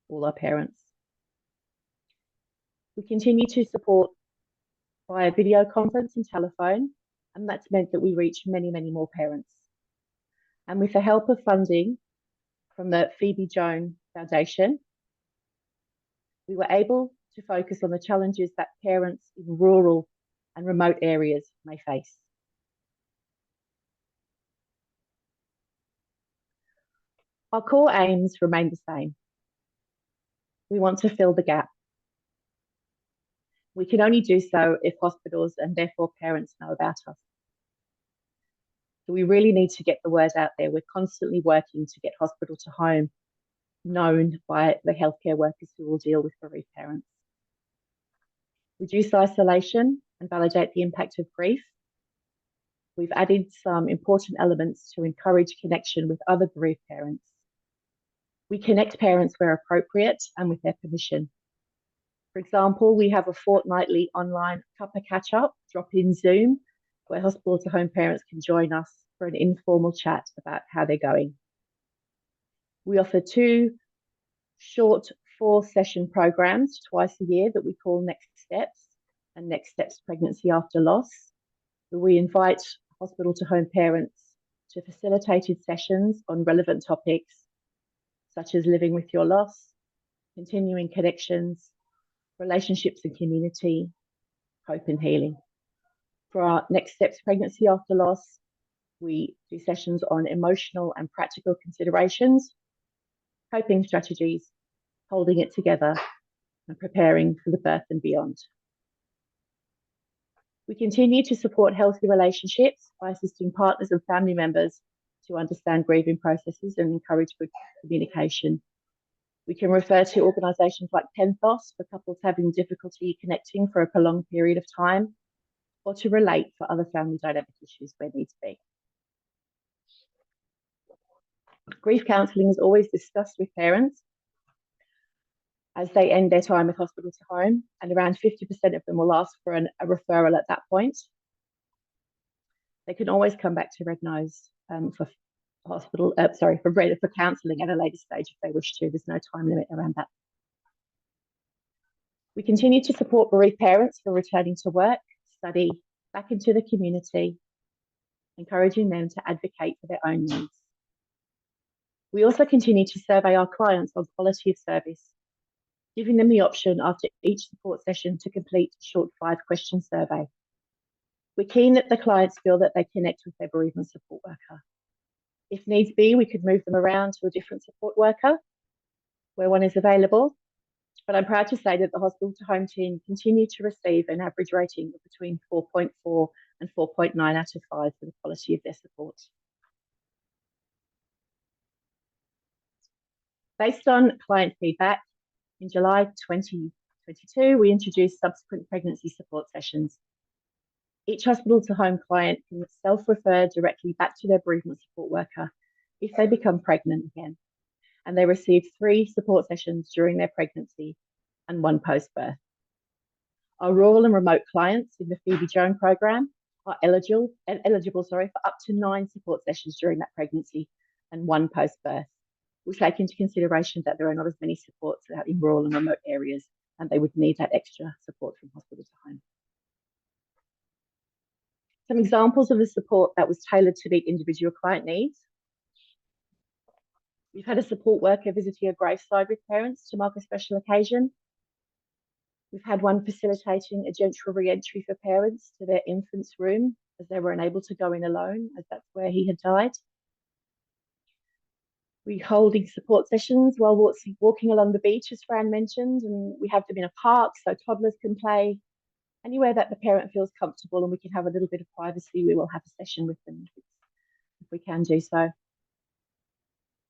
all our parents. We continue to support via video conference and telephone, and that's meant that we reach many, many more parents. And with the help of funding from the Phoebe Jones Foundation, we were able to focus on the challenges that parents in rural and remote areas may face. Our core aims remain the same. We want to fill the gap. We can only do so if hospitals and therefore parents know about us. So we really need to get the word out there. We're constantly working to get hospital to home known by the healthcare workers who will deal with bereaved parents. Reduce isolation and validate the impact of grief. We've added some important elements to encourage connection with other bereaved parents. We connect parents where appropriate and with their permission. For example, we have a fortnightly online cuppa catch-up, drop-in Zoom, where hospital to home parents can join us for an informal chat about how they're going. We offer 2 short 4-session programs twice a year that we call Next Steps and Next Steps Pregnancy After Loss. We invite hospital to home parents to facilitated sessions on relevant topics such as living with your loss, continuing connections, relationships and community, hope and healing. For our Next Steps Pregnancy After Loss, we do sessions on emotional and practical considerations, coping strategies, holding it together, and preparing for the birth and beyond. We continue to support healthy relationships by assisting partners and family members to understand grieving processes and encourage good communication. We can refer to organisations like Penthos for couples having difficulty connecting for a prolonged period of time, or to Relate for other family dynamic issues where needs be. Grief counselling is always discussed with parents as they end their time with hospital to home, and around 50% of them will ask for a referral at that point. They can always come back to Red Nose for counselling at a later stage if they wish to. There's no time limit around that. We continue to support bereaved parents for returning to work, study, back into the community, encouraging them to advocate for their own needs. We also continue to survey our clients on quality of service, giving them the option after each support session to complete a short 5-question survey. We're keen that the clients feel that they connect with their bereavement support worker. If needs be, we could move them around to a different support worker where one is available. But I'm proud to say that the hospital to home team continue to receive an average rating of between 4.4 and 4.9 out of 5 for the quality of their support. Based on client feedback, in July 2022, we introduced subsequent pregnancy support sessions. Each hospital to home client can self-refer directly back to their bereavement support worker if they become pregnant again, and they receive 3 support sessions during their pregnancy and 1 post-birth. Our rural and remote clients in the Phoebe Jones program are eligible for up to 9 support sessions during that pregnancy and 1 post-birth. We take into consideration that there are not as many supports out in rural and remote areas, and they would need that extra support from hospital to home. Some examples of the support that was tailored to meet individual client needs. We've had a support worker visiting a graveside with parents to mark a special occasion. We've had one facilitating a gentle re-entry for parents to their infant's room as they were unable to go in alone, as that's where he had died. We're holding support sessions while walking along the beach, as Fran mentioned, and we have them in a park so toddlers can play. Anywhere that the parent feels comfortable and we can have a little bit of privacy, we will have a session with them if we can do so.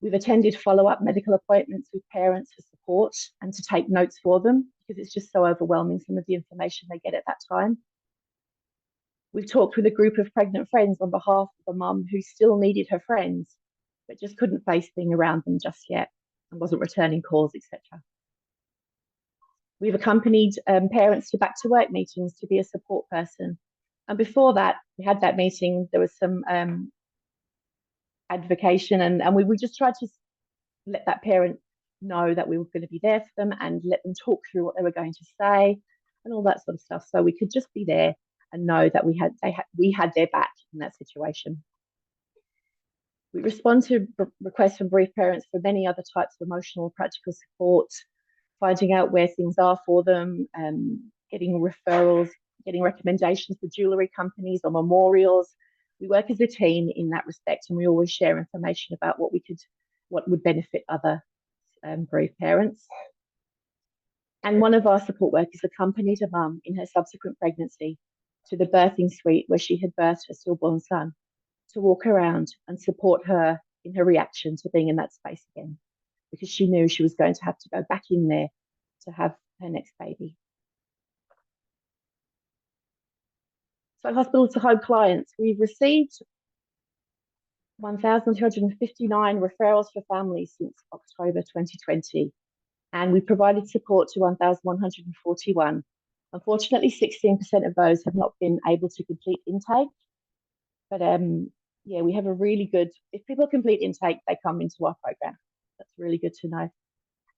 We've attended follow-up medical appointments with parents for support and to take notes for them because it's just so overwhelming, some of the information they get at that time. We've talked with a group of pregnant friends on behalf of a mum who still needed her friends, but just couldn't face being around them just yet and wasn't returning calls, etc. We've accompanied parents to back to work meetings to be a support person. And before that, we had that meeting, there was some advocation and we just tried to let that parent know that we were going to be there for them and let them talk through what they were going to say and all that sort of stuff. So we could just be there and know that we had their back in that situation. We respond to requests from bereaved parents for many other types of emotional practical support, finding out where things are for them, getting referrals, getting recommendations for jewellery companies or memorials. We work as a team in that respect, and we always share information about what would benefit other bereaved parents. And one of our support workers accompanied a mum in her subsequent pregnancy to the birthing suite where she had birthed her stillborn son, to walk around and support her in her reaction to being in that space again, because she knew she was going to have to go back in there to have her next baby. So hospital to home clients, we've received 1,259 referrals for families since October 2020, and we provided support to 1,141. Unfortunately, 16% of those have not been able to complete intake, but yeah, we have a really good, if people complete intake, they come into our program. That's really good to know.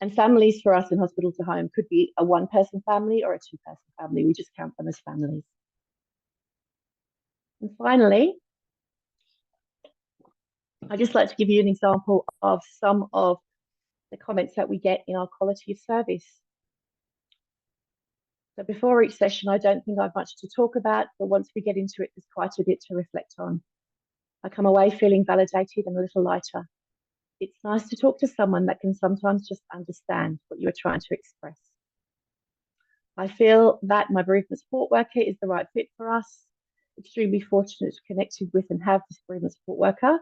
And families for us in hospital to home could be a one-person family or a two-person family. We just count them as families. And finally, I'd just like to give you an example of some of the comments that we get in our quality of service. So before each session, I don't think I've much to talk about, but once we get into it, there's quite a bit to reflect on. I come away feeling validated and a little lighter. It's nice to talk to someone that can sometimes just understand what you are trying to express. I feel that my bereavement support worker is the right fit for us. Extremely fortunate to connected with and have this bereavement support worker.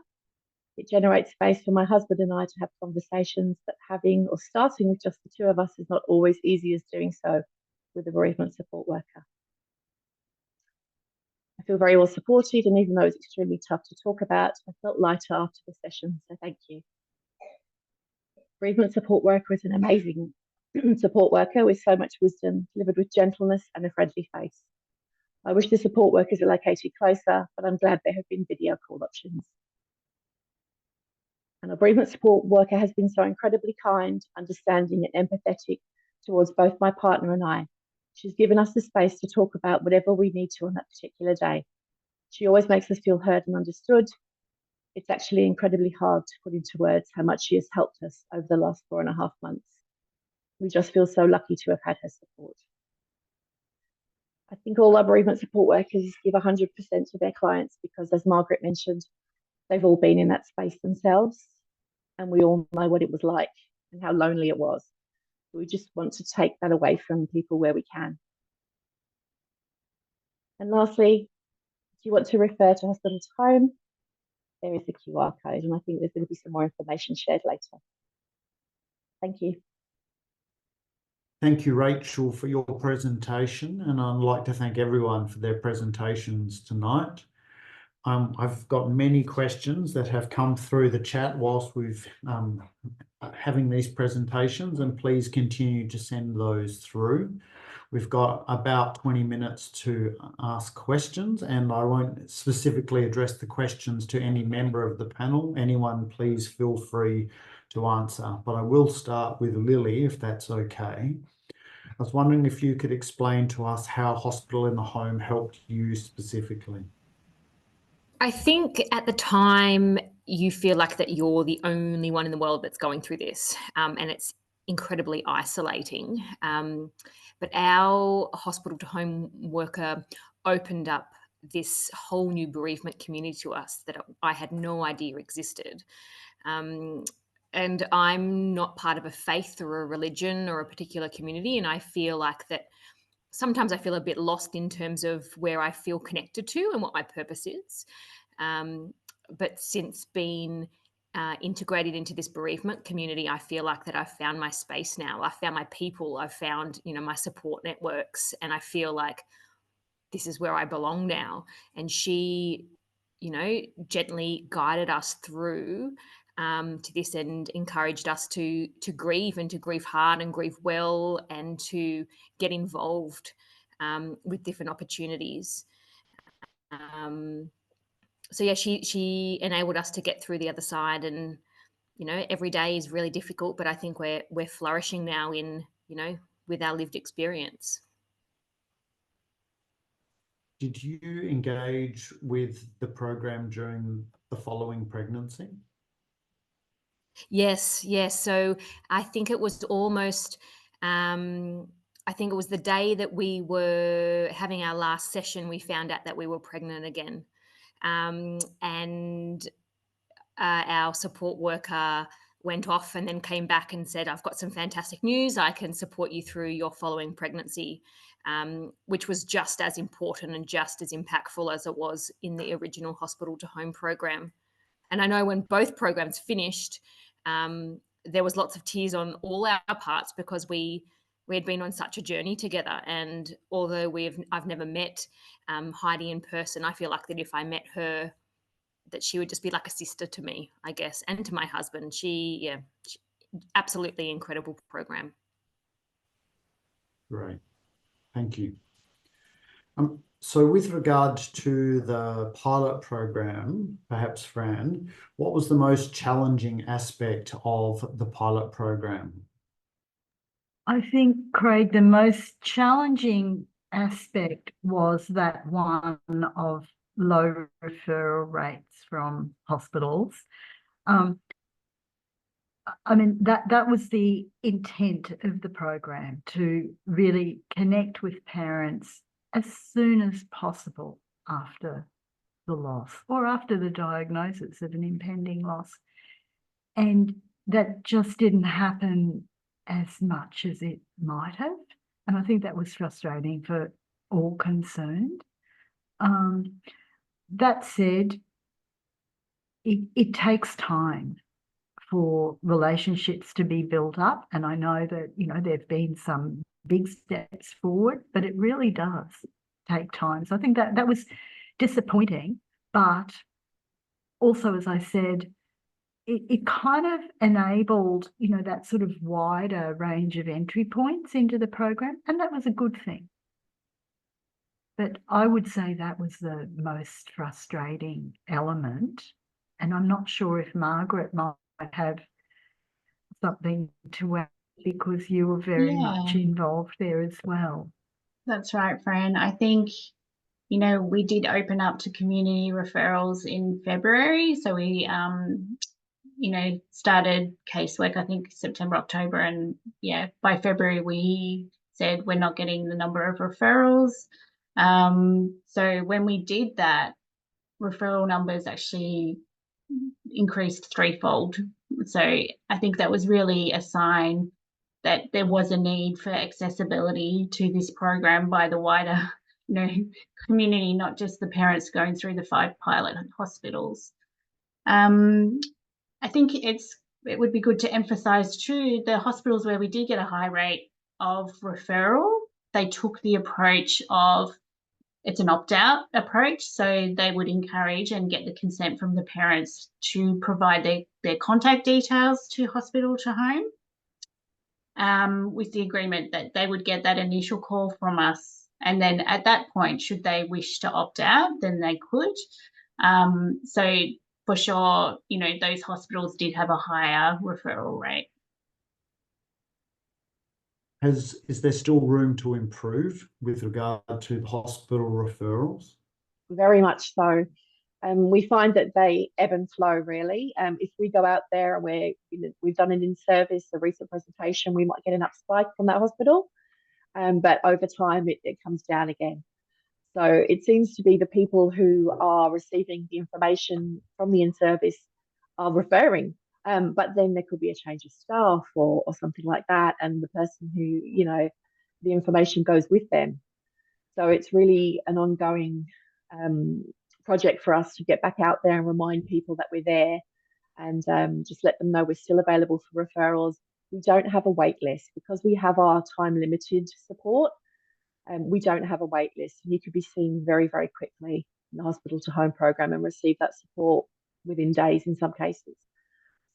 It generates space for my husband and I to have conversations that having or starting with just the two of us is not always easy as doing so with a bereavement support worker. I feel very well supported, and even though it's extremely tough to talk about, I felt lighter after the session, so thank you. Bereavement support worker is an amazing support worker with so much wisdom, delivered with gentleness and a friendly face. I wish the support workers are located closer, but I'm glad there have been video call options. And our bereavement support worker has been so incredibly kind, understanding and empathetic towards both my partner and I. She's given us the space to talk about whatever we need to on that particular day. She always makes us feel heard and understood. It's actually incredibly hard to put into words how much she has helped us over the last 4.5 months. We just feel so lucky to have had her support. I think all our bereavement support workers give 100% to their clients because, as Margaret mentioned, they've all been in that space themselves, and we all know what it was like and how lonely it was. We just want to take that away from people where we can. And lastly, if you want to refer to hospital to home, there is a QR code, and I think there's going to be some more information shared later. Thank you. Thank you, Rachel, for your presentation, and I'd like to thank everyone for their presentations tonight. I've got many questions that have come through the chat whilst we've having these presentations, and please continue to send those through. We've got about 20 minutes to ask questions, and I won't specifically address the questions to any member of the panel. Anyone, please feel free to answer, but I will start with Lily, if that's okay. I was wondering if you could explain to us how hospital in the home helped you specifically. I think at the time you feel like that you're the only one in the world that's going through this, and it's incredibly isolating. But our hospital to home worker opened up this whole new bereavement community to us that I had no idea existed. And I'm not part of a faith or a religion or a particular community, and I feel like that sometimes I feel a bit lost in terms of where I feel connected to and what my purpose is. But since being integrated into this bereavement community, I feel like that I've found my space now. I've found my people. I've found, my support networks, and I feel like this is where I belong now. And she, gently guided us through to this and encouraged us to grieve, and to grieve hard and grieve well, and to get involved with different opportunities. So yeah, she enabled us to get through the other side, and every day is really difficult, but I think we're flourishing now in with our lived experience. Did you engage with the program during the following pregnancy? Yes. So I think it was almost, I think it was the day that we were having our last session, we found out that we were pregnant again. And our support worker went off and then came back and said, I've got some fantastic news. I can support you through your following pregnancy, which was just as important and just as impactful as it was in the original hospital to home program. And I know when both programs finished, there was lots of tears on all our parts, because we had been on such a journey together. And although I've never met Heidi in person, I feel like that if I met her, that she would just be like a sister to me, I guess, and to my husband. She absolutely incredible program. Great, thank you. So with regard to the pilot program, perhaps Fran, what was the most challenging aspect of the pilot program? I think, Craig, the most challenging aspect was that one of low referral rates from hospitals. I mean, that was the intent of the program, to really connect with parents as soon as possible after the loss or after the diagnosis of an impending loss. And that just didn't happen as much as it might have. And I think that was frustrating for all concerned. That said, it takes time for relationships to be built up. And I know that, there have been some big steps forward, but it really does take time. So I think that was disappointing, but also, as I said, it kind of enabled, that sort of wider range of entry points into the program, and that was a good thing. But I would say that was the most frustrating element. And I'm not sure if Margaret might have something to add, because you were very much involved there as well. That's right, Fran. I think, we did open up to community referrals in February. So we, started casework, I think September, October. And by February, we said we're not getting the number of referrals. So when we did that, referral numbers actually increased threefold. So I think that was really a sign that there was a need for accessibility to this program by the wider, community, not just the parents going through the 5 pilot hospitals. I think it would be good to emphasise too, the hospitals where we did get a high rate of referral, they took the approach of, it's an opt-out approach. So they would encourage and get the consent from the parents to provide their contact details to hospital to home, with the agreement that they would get that initial call from us. And then at that point, should they wish to opt out, then they could. So for sure, those hospitals did have a higher referral rate. Is there still room to improve with regard to hospital referrals? Very much so. We find that they ebb and flow, really. If we go out there and we've done an in-service, a recent presentation, we might get an up spike from that hospital, but over time it comes down again. So it seems to be the people who are receiving the information from the in-service are referring, but then there could be a change of staff or something like that, and the person who, the information goes with them. So it's really an ongoing project for us to get back out there and remind people that we're there, and just let them know we're still available for referrals. We don't have a wait list because we have our time limited support. We don't have a wait list. You could be seen very, very quickly in the hospital to home program and receive that support within days in some cases.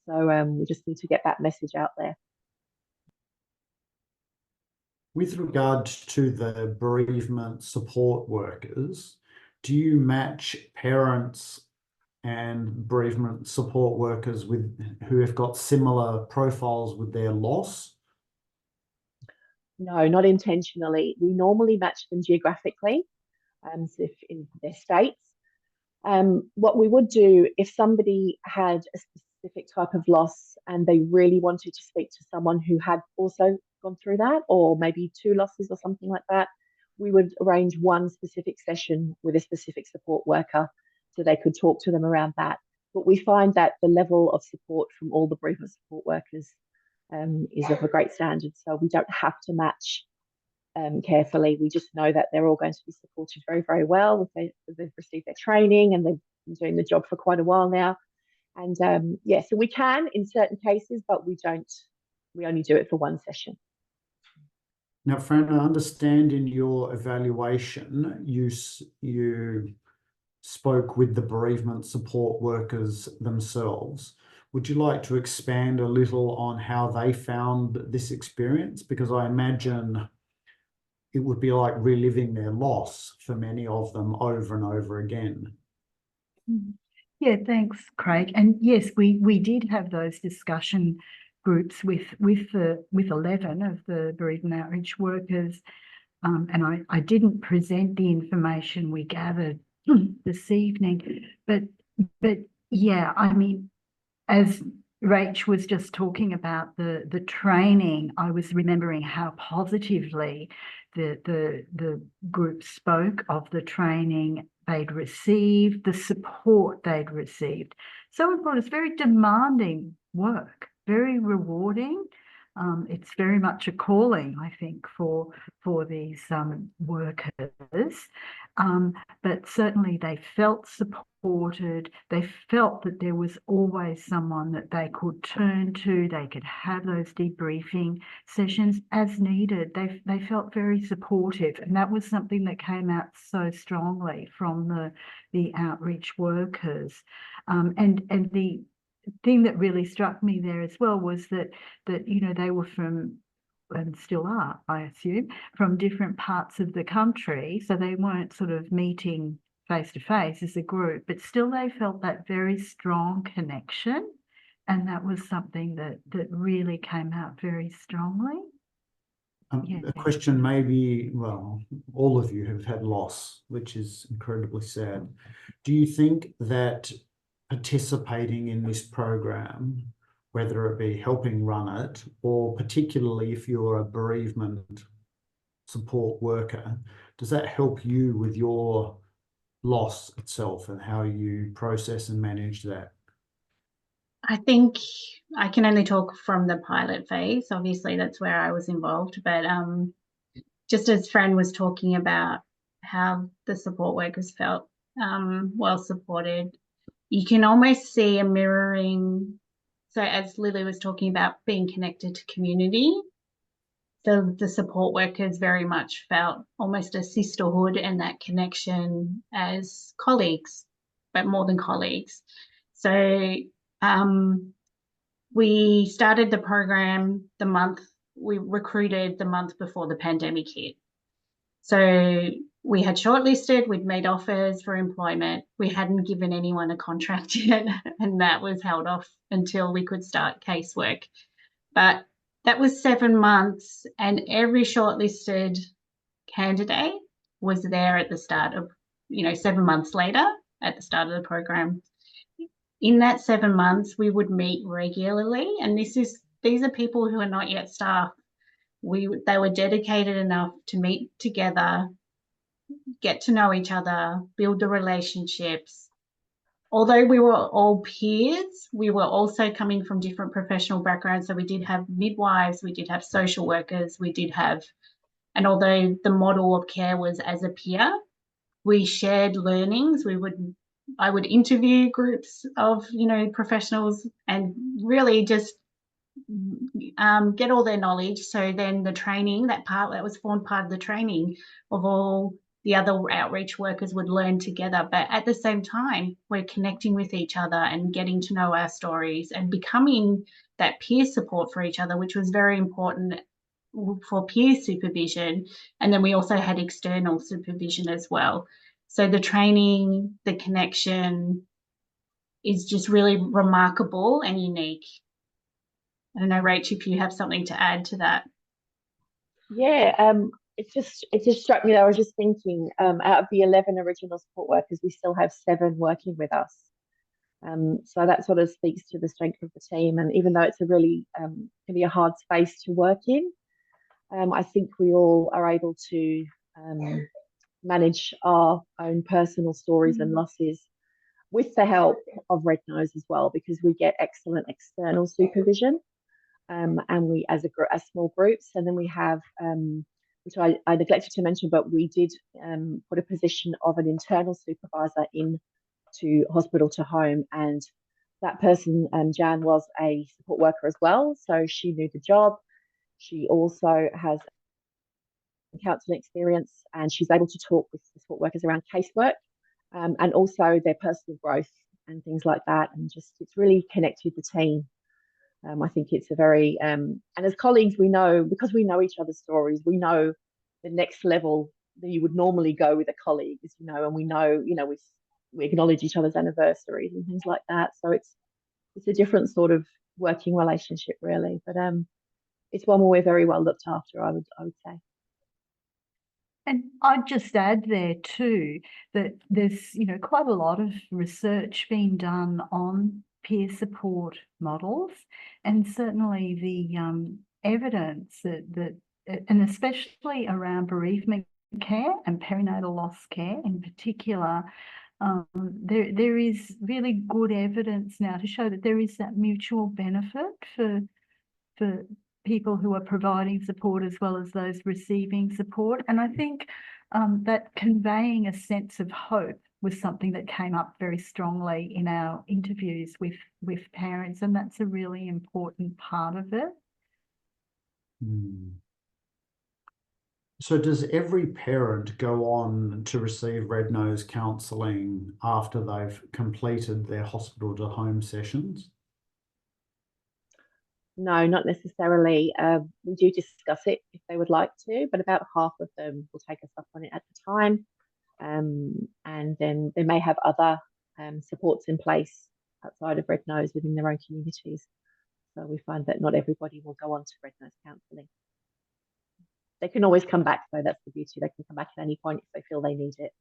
So we just need to get that message out there. With regard to the bereavement support workers, do you match parents and bereavement support workers who have got similar profiles with their loss? No, not intentionally. We normally match them geographically, so if in their states. What we would do if somebody had a specific type of loss and they really wanted to speak to someone who had also gone through that, or maybe 2 losses or something like that, we would arrange one specific session with a specific support worker so they could talk to them around that. But we find that the level of support from all the bereavement support workers is of a great standard. So we don't have to match carefully. We just know that they're all going to be supported very, very well. They've received their training and they've been doing the job for quite a while now. And yeah, so we can in certain cases, but we only do it for one session. Now, Fran, I understand in your evaluation, you spoke with the bereavement support workers themselves. Would you like to expand a little on how they found this experience? Because I imagine it would be like reliving their loss for many of them over and over again. Yeah, thanks, Craig. And yes, we did have those discussion groups with 11 of the bereavement outreach workers, and I didn't present the information we gathered this evening, but yeah, I mean, as Rach was just talking about the training, I was remembering how positively the group spoke of the training they'd received, the support they'd received. So important. It's very demanding work, very rewarding. It's very much a calling, I think, for these workers. But certainly they felt supported. They felt that there was always someone that they could turn to. They could have those debriefing sessions as needed. They felt very supportive, and that was something that came out so strongly from the outreach workers. And the thing that really struck me there as well was that you know, they were from, and still are, I assume, from different parts of the country. So they weren't sort of meeting face to face as a group, but still they felt that very strong connection. And that was something that really came out very strongly. Yeah. A question maybe, well, all of you have had loss, which is incredibly sad. Do you think that participating in this program, whether it be helping run it, or particularly if you're a bereavement support worker, does that help you with your loss itself and how you process and manage that? I think I can only talk from the pilot phase. Obviously, that's where I was involved. But just as Fran was talking about how the support workers felt well supported, you can almost see a mirroring. So as Lily was talking about being connected to community, the support workers very much felt almost a sisterhood and that connection as colleagues, but more than colleagues. So we started the program we recruited the month before the pandemic hit. So we had shortlisted, we'd made offers for employment. We hadn't given anyone a contract yet, and that was held off until we could start casework. But that was 7 months, and every shortlisted candidate was there at the start of, 7 months later at the start of the program. In that 7 months, we would meet regularly, and these are people who are not yet staff. They were dedicated enough to meet together, get to know each other, build the relationships. Although we were all peers, we were also coming from different professional backgrounds. So we did have midwives, we did have social workers, and although the model of care was as a peer, we shared learnings. We would I would interview groups of, professionals and really just get all their knowledge. So then the training, that was formed part of the training of all the other outreach workers would learn together. But at the same time, we're connecting with each other and getting to know our stories and becoming that peer support for each other, which was very important for peer supervision. And then we also had external supervision as well. So the training, the connection is just really remarkable and unique. I don't know, Rach, if you have something to add to that. Yeah, it just struck me that I was just thinking, out of the 11 original support workers, we still have 7 working with us. So that sort of speaks to the strength of the team. And even though it's a really can be a hard space to work in, I think we all are able to manage our own personal stories and losses with the help of Red Nose as well, because we get excellent external supervision. And we, as small groups, and then we have, which I neglected to mention, but we did put a position of an internal supervisor into hospital to home, and that person, Jan, was a support worker as well, so she knew the job. She also has counselling experience, and she's able to talk with the support workers around casework, and also their personal growth and things like that, and just it's really connected the team. I think it's a very, and as colleagues, we know, because we know each other's stories, we know the next level that you would normally go with a colleague, and we know, we acknowledge each other's anniversaries and things like that. So it's a different sort of working relationship, really. But it's one where we're very well looked after, I would say. And I'd just add there too that there's quite a lot of research being done on peer support models, and certainly the evidence that and especially around bereavement care and perinatal loss care in particular, there is really good evidence now to show that there is that mutual benefit for people who are providing support as well as those receiving support. And I think that conveying a sense of hope was something that came up very strongly in our interviews with parents, and that's a really important part of it. So does every parent go on to receive Red Nose counselling after they've completed their hospital to home sessions? No, not necessarily. We do discuss it if they would like to, but about half of them will take us up on it at the time. And then they may have other supports in place outside of Red Nose within their own communities. So we find that not everybody will go on to Red Nose counselling. They can always come back, though. That's the beauty. They can come back at any point if they feel they need it.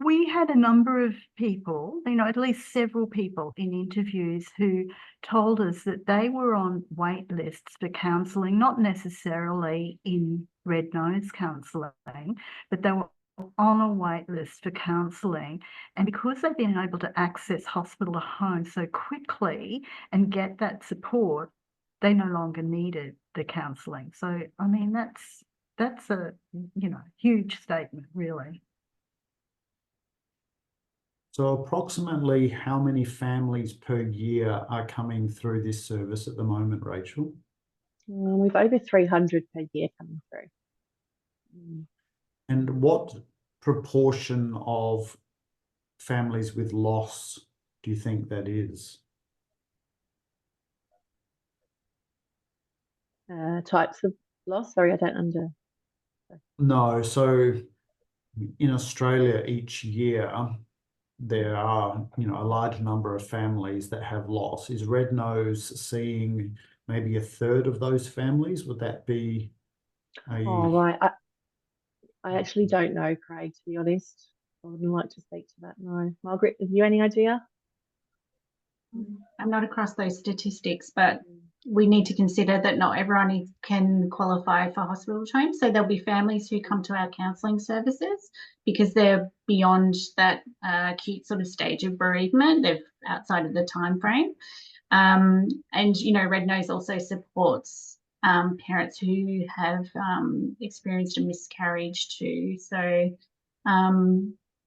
We had a number of people, at least several people in interviews who told us that they were on wait lists for counselling, not necessarily in Red Nose counselling, but they were on a wait list for counselling. And because they've been able to access hospital to home so quickly and get that support, they no longer needed the counselling. So, I mean, that's a, huge statement, really. So approximately how many families per year are coming through this service at the moment, Rachel? We've over 300 per year coming through. And what proportion of families with loss do you think that is? Types of loss? Sorry, I don't under. No, so in Australia each year, there are, a large number of families that have loss. Is Red Nose seeing maybe a third of those families? Would that be Oh, right. I actually don't know, Craig, to be honest. I wouldn't like to speak to that, no. Margaret, have you any idea? I'm not across those statistics, but we need to consider that not everyone can qualify for hospital to home. So there'll be families who come to our counselling services because they're beyond that acute sort of stage of bereavement. They're outside of the time frame. And, Red Nose also supports parents who have experienced a miscarriage too. So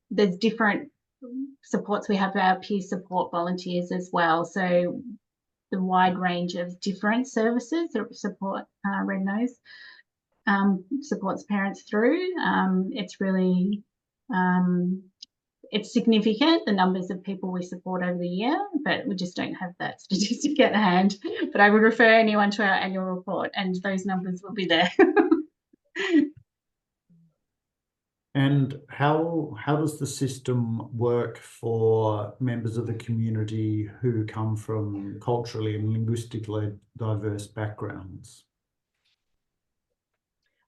there's different supports, we have our peer support volunteers as well. So the wide range of different services that support Red Nose supports parents through. It's really it's significant, the numbers of people we support over the year, but we just don't have that statistic at hand. But I would refer anyone to our annual report and those numbers will be there. And how does the system work for members of the community who come from culturally and linguistically diverse backgrounds?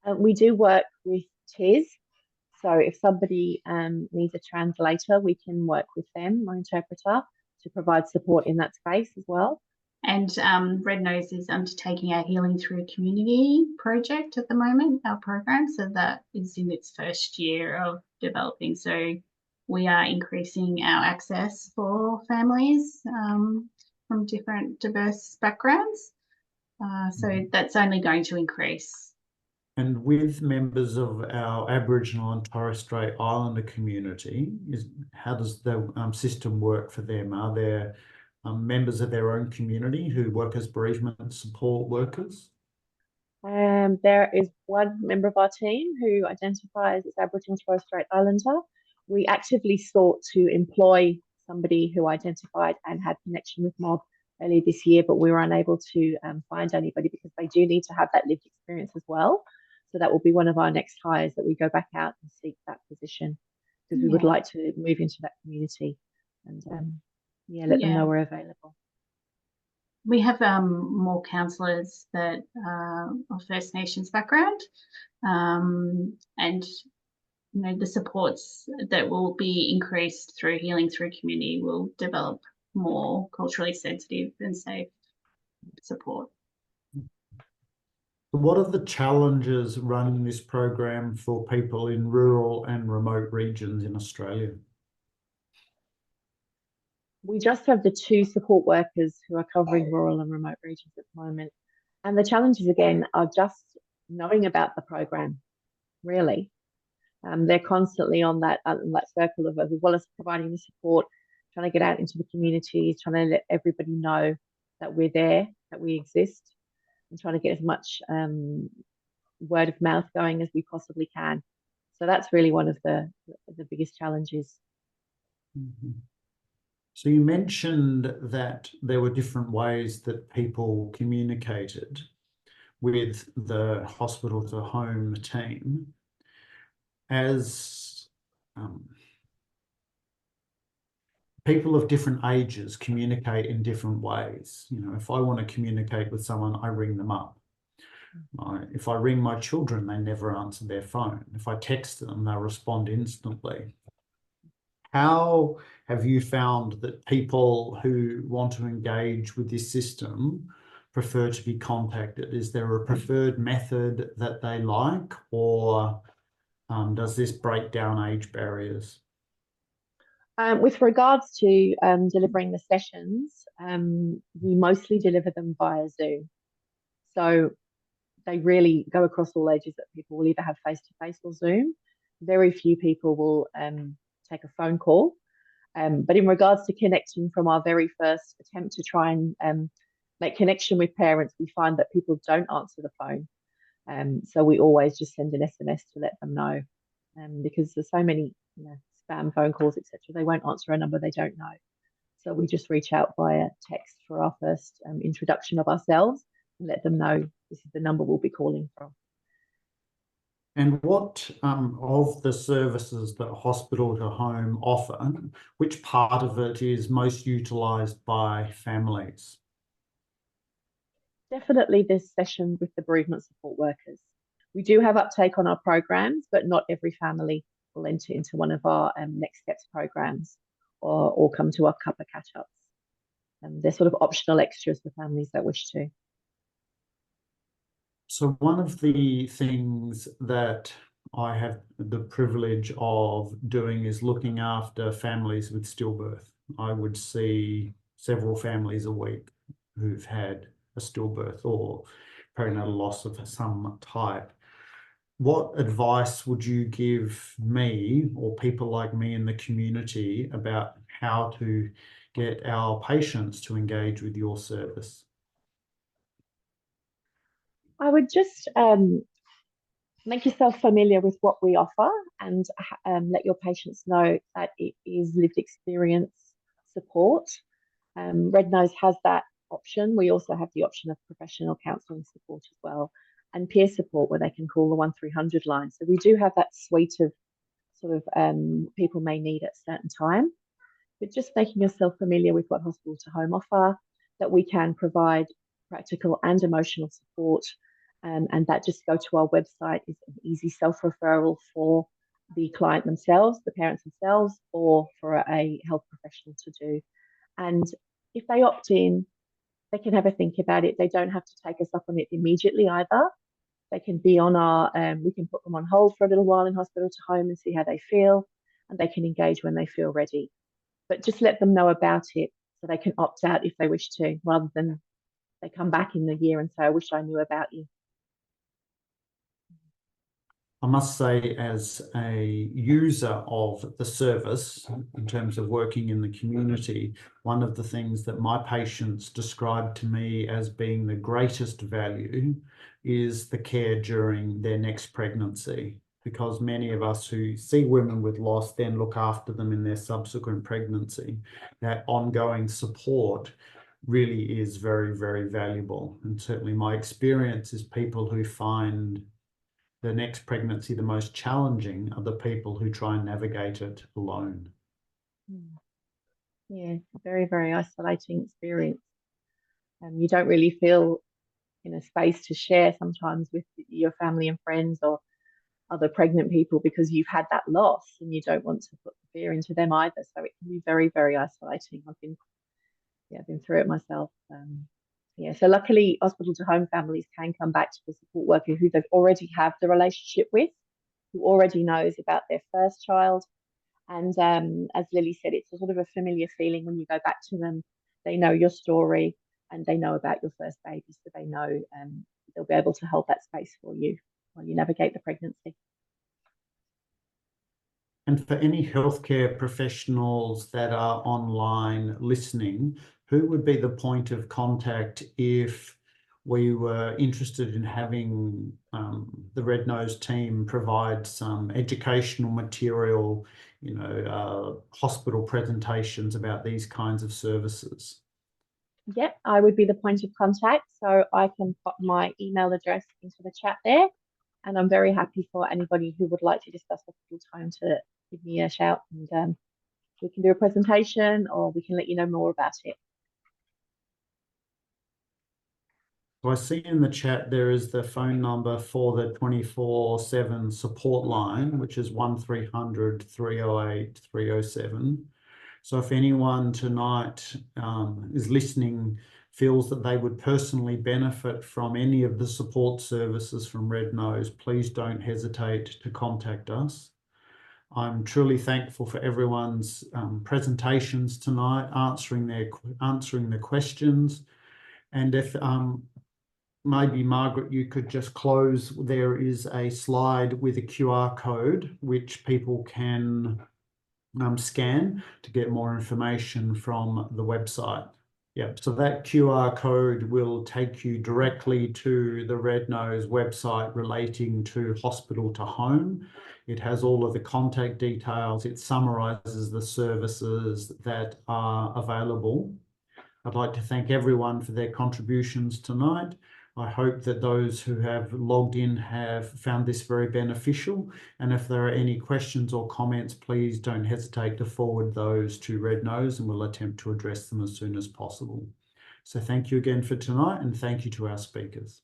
We do work with TIS. So if somebody needs a translator, we can work with them, or interpreter, to provide support in that space as well. And Red Nose is undertaking our Healing Through Community project at the moment, our program. So that is in its first year of developing. So we are increasing our access for families from different diverse backgrounds. So that's only going to increase. And with members of our Aboriginal and Torres Strait Islander community, how does the system work for them? Are there members of their own community who work as bereavement support workers? There is one member of our team who identifies as Aboriginal and Torres Strait Islander. We actively sought to employ somebody who identified and had connection with MOB earlier this year, but we were unable to find anybody because they do need to have that lived experience as well. So that will be one of our next hires, that we go back out and seek that position, because we would like to move into that community and let them know we're available. We have more counsellors that are of First Nations background, and the supports that will be increased through Healing Through Community will develop more culturally sensitive and safe support. What are the challenges running this program for people in rural and remote regions in Australia? We just have the 2 support workers who are covering rural and remote regions at the moment. And the challenges, again, are just knowing about the program, really. They're constantly on that circle of, as well as providing the support, trying to get out into the communities, trying to let everybody know that we're there, that we exist, and trying to get as much word of mouth going as we possibly can. So that's really one of the biggest challenges. Mm-hmm. So you mentioned that there were different ways that people communicated with the hospital to home team. As people of different ages communicate in different ways. If I want to communicate with someone, I ring them up. If I ring my children, they never answer their phone. If I text them, they'll respond instantly. How have you found that people who want to engage with this system prefer to be contacted? Is there a preferred method that they like, or does this break down age barriers? With regards to delivering the sessions, we mostly deliver them via Zoom. So they really go across all ages, that people will either have face-to-face or Zoom. Very few people will take a phone call. But in regards to connecting, from our very first attempt to try and make connection with parents, we find that people don't answer the phone. So we always just send an SMS to let them know, because there's so many spam phone calls, etc. They won't answer a number they don't know. So we just reach out via text for our first introduction of ourselves and let them know this is the number we'll be calling from. And what of the services that hospital to home offer, which part of it is most utilised by families? Definitely this session with the bereavement support workers. We do have uptake on our programs, but not every family will enter into one of our next steps programs or come to our cuppa catch-ups. They're sort of optional extras for families that wish to. So one of the things that I have the privilege of doing is looking after families with stillbirth. I would see several families a week who've had a stillbirth or perinatal loss of some type. what advice would you give me or people like me in the community about how to get our patients to engage with your service? I would just make yourself familiar with what we offer and let your patients know that it is lived experience support. Red Nose has that option. We also have the option of professional counselling support as well, and peer support where they can call the 1300 line. So we do have that suite of sort of people may need at a certain time. But just making yourself familiar with what hospital to home offer, that we can provide practical and emotional support, and that just go to our website is an easy self-referral for the client themselves, the parents themselves, or for a health professional to do. And if they opt in, they can have a think about it. They don't have to take us up on it immediately either. They can be on our, we can put them on hold for a little while in hospital to home and see how they feel, and they can engage when they feel ready. But just let them know about it so they can opt out if they wish to, rather than they come back in the year and say, I wish I knew about you. I must say, as a user of the service, in terms of working in the community, one of the things that my patients describe to me as being the greatest value is the care during their next pregnancy, because many of us who see women with loss then look after them in their subsequent pregnancy. That ongoing support really is very, very valuable. And certainly my experience is people who find the next pregnancy the most challenging are the people who try and navigate it alone. Yeah, very, very isolating experience. You don't really feel in a space to share sometimes with your family and friends or other pregnant people because you've had that loss and you don't want to put the fear into them either. So it can be very, very isolating. I've been through it myself. So luckily hospital to home families can come back to the support worker who they've already have the relationship with, who already knows about their first child. And as Lily said, it's a sort of a familiar feeling when you go back to them. They know your story and they know about your first baby, so they know they'll be able to hold that space for you while you navigate the pregnancy. And for any healthcare professionals that are online listening, who would be the point of contact if we were interested in having the Red Nose team provide some educational material, hospital presentations about these kinds of services? Yep, I would be the point of contact. So I can put my email address into the chat there. And I'm very happy for anybody who would like to discuss hospital time to give me a shout, and we can do a presentation or we can let you know more about it. So I see in the chat there is the phone number for the 24/7 support line, which is 1300 308 307. So if anyone tonight is listening, feels that they would personally benefit from any of the support services from Red Nose, please don't hesitate to contact us. I'm truly thankful for everyone's presentations tonight, answering the questions. And if maybe Margaret, you could just close. There is a slide with a QR code which people can scan to get more information from the website. Yep, so that QR code will take you directly to the Red Nose website relating to hospital to home. It has all of the contact details. It summarizes the services that are available. I'd like to thank everyone for their contributions tonight. I hope that those who have logged in have found this very beneficial. And if there are any questions or comments, please don't hesitate to forward those to Red Nose and we'll attempt to address them as soon as possible. So thank you again for tonight and thank you to our speakers.